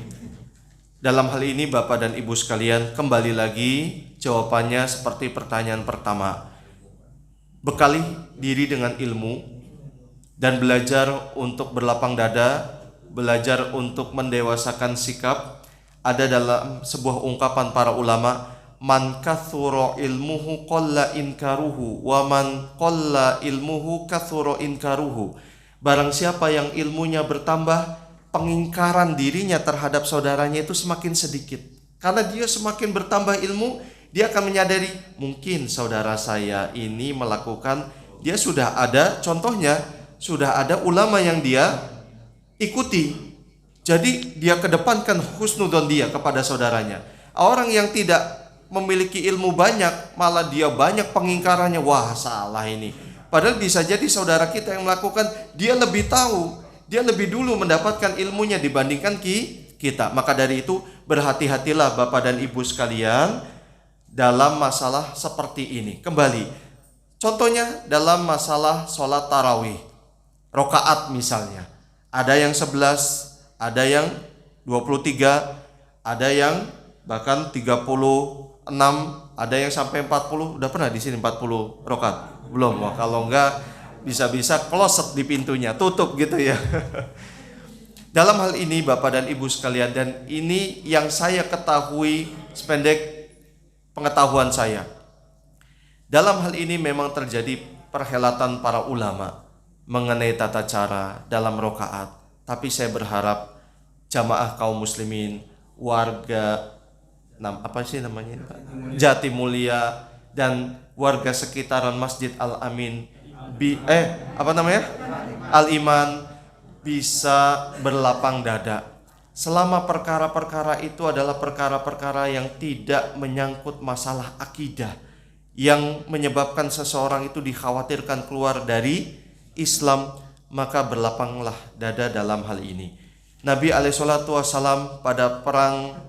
Dalam hal ini Bapak dan Ibu sekalian, kembali lagi jawabannya seperti pertanyaan pertama. Bekali diri dengan ilmu dan belajar untuk berlapang dada, belajar untuk mendewasakan sikap. Ada dalam sebuah ungkapan para ulama, man kathura ilmuhu qalla inkaruhu wa man qalla ilmuhu kathura inkaruhu. Barang siapa yang ilmunya bertambah, pengingkaran dirinya terhadap saudaranya itu semakin sedikit. Karena dia semakin bertambah ilmu, dia akan menyadari mungkin saudara saya ini melakukan, dia sudah ada contohnya, sudah ada ulama yang dia ikuti. Jadi dia kedepankan husnudzon dia kepada saudaranya. Orang yang tidak memiliki ilmu banyak, malah dia banyak pengingkarannya. Wah, salah ini. Padahal bisa jadi saudara kita yang melakukan, dia lebih tahu, dia lebih dulu mendapatkan ilmunya dibandingkan kita. Maka dari itu berhati-hatilah Bapak dan Ibu sekalian dalam masalah seperti ini. Kembali, contohnya dalam masalah sholat tarawih, rokaat misalnya, ada yang 11, ada yang 23, ada yang bahkan 36, ada yang sampai 40. Udah pernah di sini 40 rakaat? Belum. Wah, kalau enggak bisa-bisa closet di pintunya, tutup gitu ya. Dalam hal ini Bapak dan Ibu sekalian, dan ini yang saya ketahui sependek pengetahuan saya. Dalam hal ini memang terjadi perhelatan para ulama mengenai tata cara dalam rakaat. Tapi saya berharap jamaah kaum muslimin, warga Jatimulya dan warga sekitaran Masjid Al-Amin Al-Iman bisa berlapang dada selama perkara-perkara itu adalah perkara-perkara yang tidak menyangkut masalah akidah yang menyebabkan seseorang itu dikhawatirkan keluar dari Islam, maka berlapanglah dada dalam hal ini. Nabi alaihissalam pada perang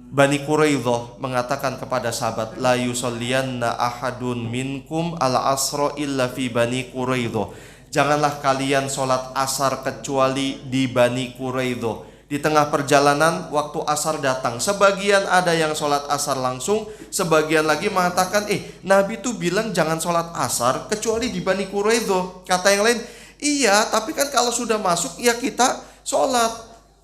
Bani Quraidah mengatakan kepada sahabat, la yusolliyanna ahadun minkum al-asra illa fi Bani Quraidah. Janganlah kalian sholat asar kecuali di Bani Quraidah. Di tengah perjalanan waktu asar datang, sebagian ada yang sholat asar langsung, sebagian lagi mengatakan Nabi tuh bilang jangan sholat asar kecuali di Bani Quraidah. Kata yang lain, iya tapi kan kalau sudah masuk ya kita sholat,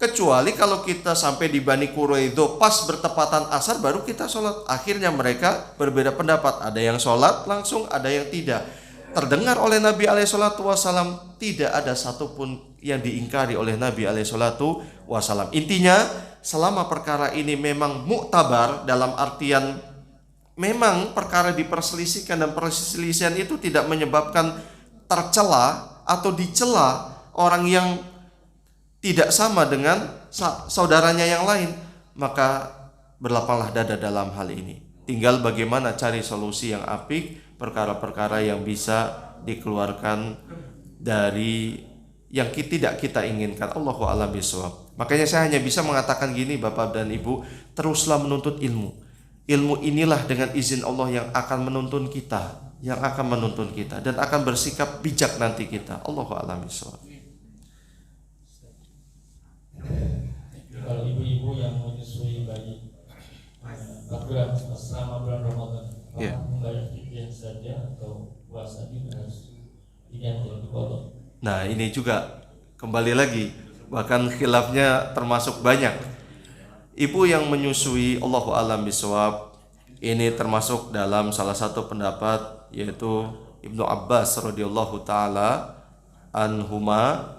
kecuali kalau kita sampai di Bani Quraidah pas bertepatan asar baru kita sholat. Akhirnya mereka berbeda pendapat, ada yang sholat langsung, ada yang tidak. Terdengar oleh Nabi alaihissalam, tidak ada satupun yang diingkari oleh Nabi alaihissalam. Intinya selama perkara ini memang muktabar, dalam artian memang perkara diperselisihkan dan perselisihan itu tidak menyebabkan tercela atau dicela orang yang tidak sama dengan saudaranya yang lain, maka berlapanglah dada dalam hal ini. Tinggal bagaimana cari solusi yang apik, perkara-perkara yang bisa dikeluarkan dari yang tidak kita inginkan. Allahu a'lam bishawab. Makanya saya hanya bisa mengatakan gini Bapak dan Ibu, teruslah menuntut ilmu. Ilmu inilah dengan izin Allah yang akan menuntun kita, dan akan bersikap bijak nanti kita. Allahu a'lam bishawab. Kalau ibu-ibu yang menyusui bayi 4 bulan selama bulan Ramadan, membayar fidyah saja atau puasa juga harus diganti? Nah ini juga kembali lagi, bahkan khilafnya termasuk banyak. Ibu yang menyusui, Allahu a'lam bishawab, ini termasuk dalam salah satu pendapat, yaitu Ibnu Abbas radhiyallahu taala anhuma,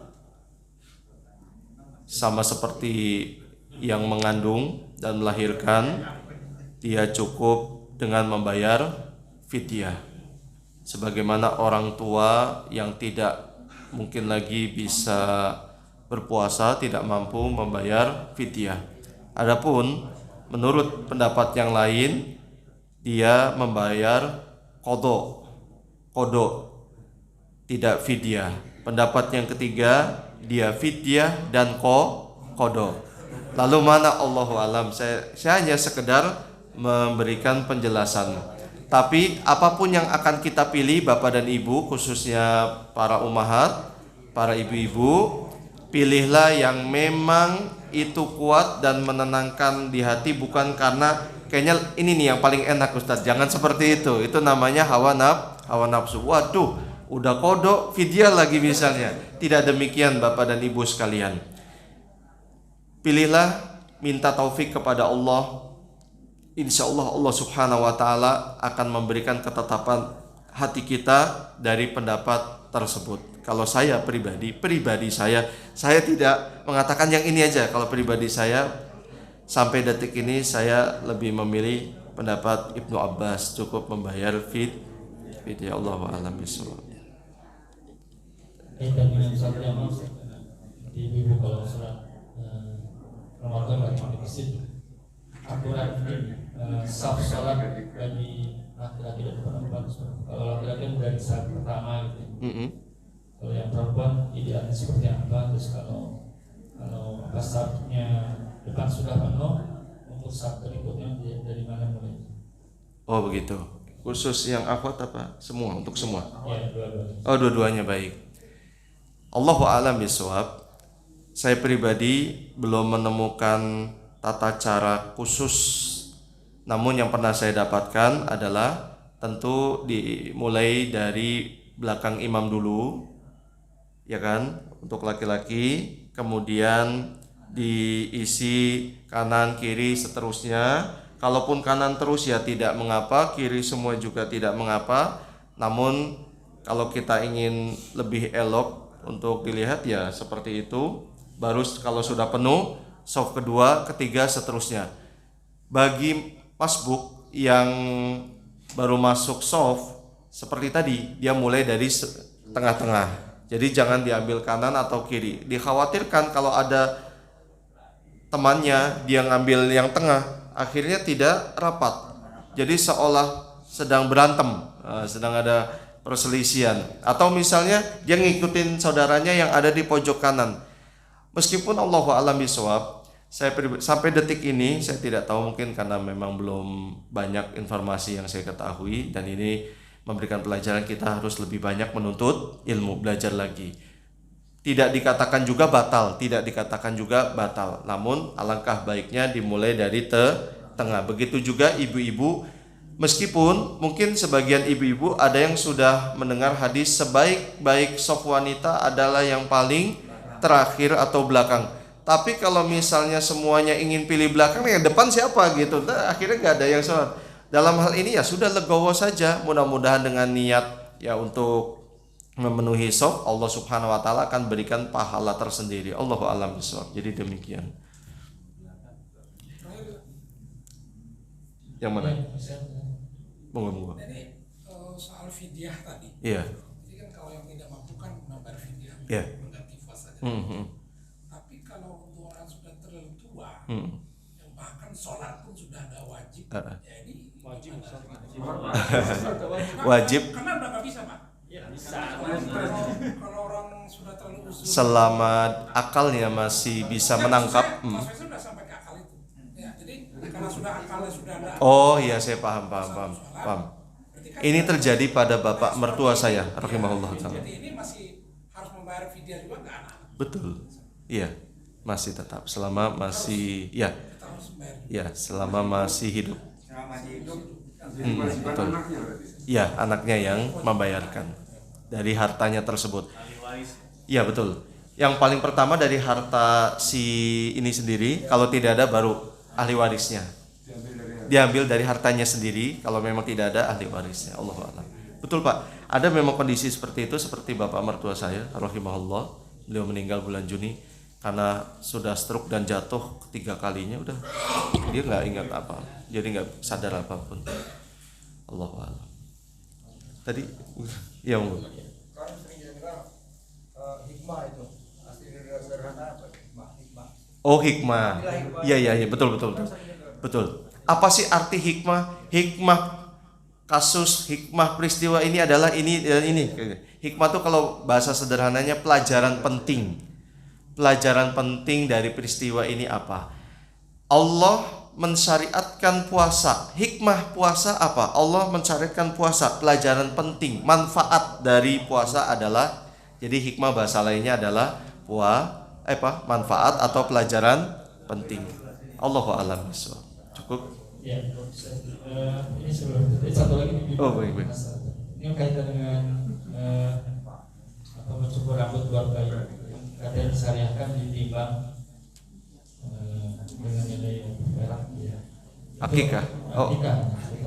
sama seperti yang mengandung dan melahirkan, dia cukup dengan membayar fidyah. Sebagaimana orang tua yang tidak mungkin lagi bisa berpuasa, tidak mampu membayar fidyah. Adapun menurut pendapat yang lain, dia membayar qadha, tidak fidyah. Pendapat yang ketiga, dia fidyah dan qadha. Lalu mana Allahu alam, saya hanya sekedar memberikan penjelasan. Tapi apapun yang akan kita pilih Bapak dan Ibu, khususnya para ummahat, para ibu-ibu, pilihlah yang memang itu kuat dan menenangkan di hati, bukan karena kayaknya ini nih yang paling enak Ustadz. Jangan seperti itu. Itu namanya hawa nafsu. Waduh, udah kodok fidyah lagi misalnya. Tidak demikian Bapak dan Ibu sekalian. Pilihlah, minta taufik kepada Allah. Insya Allah Allah subhanahu wa ta'ala akan memberikan ketetapan hati kita dari pendapat tersebut. Kalau saya pribadi saya tidak mengatakan yang ini aja. Kalau pribadi saya, sampai detik ini saya lebih memilih pendapat Ibnu Abbas, cukup membayar fidyah. Allahu a'lam bishawab. Kaitan dengan sholat jamaah, ibu-ibu kalau sholat Ramadan bagi masjid, aturan ini saf sholat bagi laki-laki dan perempuan. Kalau laki-laki dari saf pertama gitu. Kalau yang perempuan idealnya seperti apa? Terus kalau safnya depan sudah penuh, untuk saf berikutnya dari mana mulai? Oh begitu. Khusus yang akhwat apa? Semua, untuk semua? Ya, dua-duanya. Oh dua-duanya, baik. Allahu a'lam bishawab. Saya pribadi belum menemukan tata cara khusus. Namun yang pernah saya dapatkan adalah tentu dimulai dari belakang imam dulu, ya kan, untuk laki-laki, kemudian diisi kanan kiri seterusnya. Kalaupun kanan terus ya tidak mengapa, kiri semua juga tidak mengapa. Namun kalau kita ingin lebih elok untuk dilihat ya seperti itu. Baru kalau sudah penuh, shaf kedua, ketiga seterusnya. Bagi masbuk yang baru masuk shaf seperti tadi, dia mulai dari tengah-tengah. Jadi jangan diambil kanan atau kiri. Dikhawatirkan kalau ada temannya dia ngambil yang tengah, akhirnya tidak rapat. Jadi seolah sedang berantem, sedang ada perselisihan. Atau misalnya dia ngikutin saudaranya yang ada di pojok kanan. Meskipun Allahu a'lam bishawab, sampai detik ini saya tidak tahu, mungkin karena memang belum banyak informasi yang saya ketahui, dan ini memberikan pelajaran kita harus lebih banyak menuntut ilmu, belajar lagi. Tidak dikatakan juga batal, namun alangkah baiknya dimulai dari tengah. Begitu juga ibu-ibu, meskipun mungkin sebagian ibu-ibu ada yang sudah mendengar hadis sebaik-baik shaf wanita adalah yang paling terakhir atau belakang. Tapi kalau misalnya semuanya ingin pilih belakang, yang depan siapa gitu, akhirnya nggak ada yang sholat. Dalam hal ini ya sudah legowo saja. Mudah-mudahan dengan niat ya untuk memenuhi shaf, Allah subhanahu wa ta'ala akan berikan pahala tersendiri. Allahu a'lam bishawab. Jadi demikian. Yang mana? Monggo. Jadi soal fidyah tadi. Iya. Jadi kan kalau yang tidak mampu kan membayar fidyah. Iya. Mengganti puasa. Tapi kalau untuk orang sudah terlalu tua, yang bahkan sholat pun sudah ada wajib. Ya ini wajib. Wajib. Karena udah nggak bisa, Pak. Ya, bisa. Kalau orang sudah terlalu usul, Selama akalnya masih bisa menangkap. Saya sudah sampai ke akal itu. Ya, jadi karena sudah akalnya sudah ada. Oh iya, saya paham. Ini terjadi pada bapak mertua saya, rahimahullah ta'ala. Jadi ini masih harus membayar fidyah juga nggak? Betul. Iya, masih tetap selama masih selama masih hidup. Betul. Iya, anaknya yang membayarkan dari hartanya tersebut. Iya, betul. Yang paling pertama dari harta si ini sendiri, kalau tidak ada baru ahli warisnya. Diambil dari hartanya sendiri, kalau memang tidak ada ahli warisnya. Allahu a'lam. Betul, Pak. Ada memang kondisi seperti itu, seperti bapak mertua saya, rahimahullah. Beliau meninggal bulan Juni karena sudah stroke dan jatuh ketiga kalinya, udah dia nggak ingat apa, jadi nggak sadar apapun. Allahu a'lam. Tadi ya monggo. Kan sering didengar hikmah itu asli dari sederhana apa hikmah. Oh, hikmah. Iya, betul. Betul. Apa sih arti hikmah? Hikmah kasus, hikmah peristiwa ini adalah ini. Hikmah itu kalau bahasa sederhananya pelajaran penting. Pelajaran penting dari peristiwa ini apa? Allah mensyariatkan puasa. Hikmah puasa apa? Allah mensyariatkan puasa. Pelajaran penting, manfaat dari puasa adalah, jadi hikmah bahasa lainnya adalah manfaat atau pelajaran penting. Allahu a'lam bishawab. Cukup? Ya, ini sebelum satu lagi. Oh, baik. Ini kaitan dengan mencukur rambut buat bayi. Katanya disyariatkan ditimbang dengan nilai perak ya. Akikah?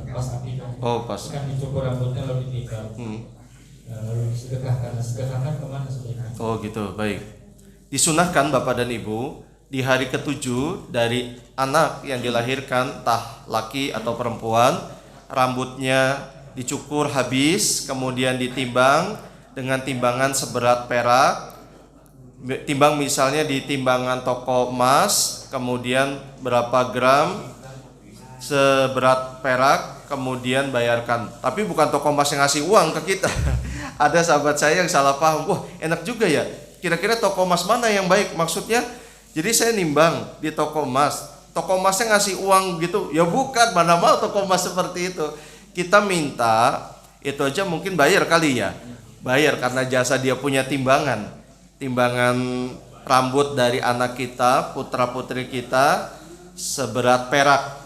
Pas akikah. Oh, pas. Kan dicukur rambutnya lalu ditimbang. Lalu sedekahkan kemana sebaiknya? Oh gitu, baik. Disunahkan Bapak dan Ibu di hari ke-7 dari anak yang dilahirkan, entah laki atau perempuan, rambutnya dicukur habis, kemudian ditimbang dengan timbangan seberat perak. Timbang misalnya di timbangan toko emas, kemudian berapa gram seberat perak, kemudian bayarkan. Tapi bukan toko emas yang ngasih uang ke kita. Ada sahabat saya yang salah paham. Wah, enak juga ya. Kira-kira toko emas mana yang baik? Maksudnya, jadi saya nimbang di toko emas. Toko emasnya ngasih uang gitu. Ya bukan, mana mau toko emas seperti itu. Kita minta, itu aja mungkin bayar kali ya. Bayar karena jasa dia punya timbangan. Timbangan rambut dari anak kita, putra-putri kita seberat perak.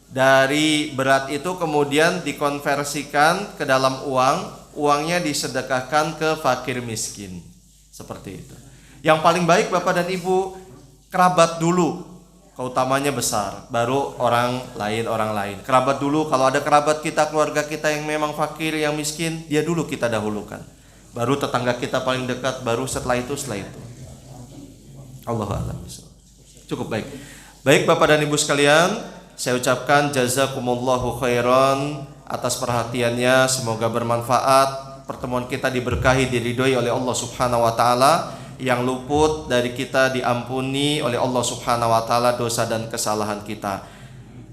Dari berat itu kemudian dikonversikan ke dalam uang, uangnya disedekahkan ke fakir miskin. Seperti itu. Yang paling baik Bapak dan Ibu, kerabat dulu, keutamanya besar, baru orang lain. Kerabat dulu, kalau ada kerabat kita, keluarga kita yang memang fakir, yang miskin, dia dulu kita dahulukan. Baru tetangga kita paling dekat, baru setelah itu. Allahu a'lam. Cukup baik. Baik Bapak dan Ibu sekalian, saya ucapkan jazakumullahu khairan atas perhatiannya, semoga bermanfaat. Pertemuan kita diberkahi, diridhoi oleh Allah Subhanahu wa taala. Yang luput dari kita diampuni oleh Allah Subhanahu wa taala dosa dan kesalahan kita.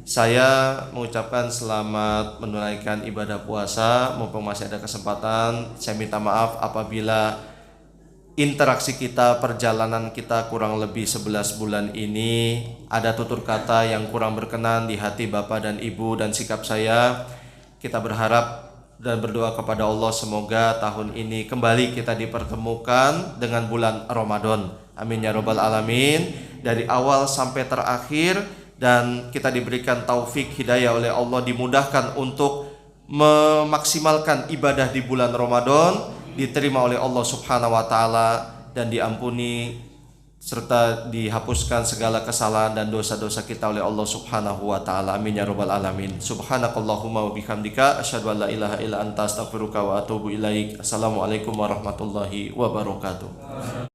Saya mengucapkan selamat menunaikan ibadah puasa. Mumpung masih ada kesempatan, saya minta maaf apabila interaksi kita, perjalanan kita kurang lebih 11 bulan ini ada tutur kata yang kurang berkenan di hati Bapak dan Ibu dan sikap saya. Kita berharap dan berdoa kepada Allah semoga tahun ini kembali kita dipertemukan dengan bulan Ramadan. Amin ya rabbal alamin. Dari awal sampai terakhir, dan kita diberikan taufik hidayah oleh Allah, dimudahkan untuk memaksimalkan ibadah di bulan Ramadan, diterima oleh Allah Subhanahu wa taala dan diampuni serta dihapuskan segala kesalahan dan dosa-dosa kita oleh Allah Subhanahu wa taala. Amin ya rabbal alamin. Subhanakallahumma wa bihamdika asyhadu an la ilaha illa anta astaghfiruka wa atubu ilaik. Assalamualaikum warahmatullahi wabarakatuh.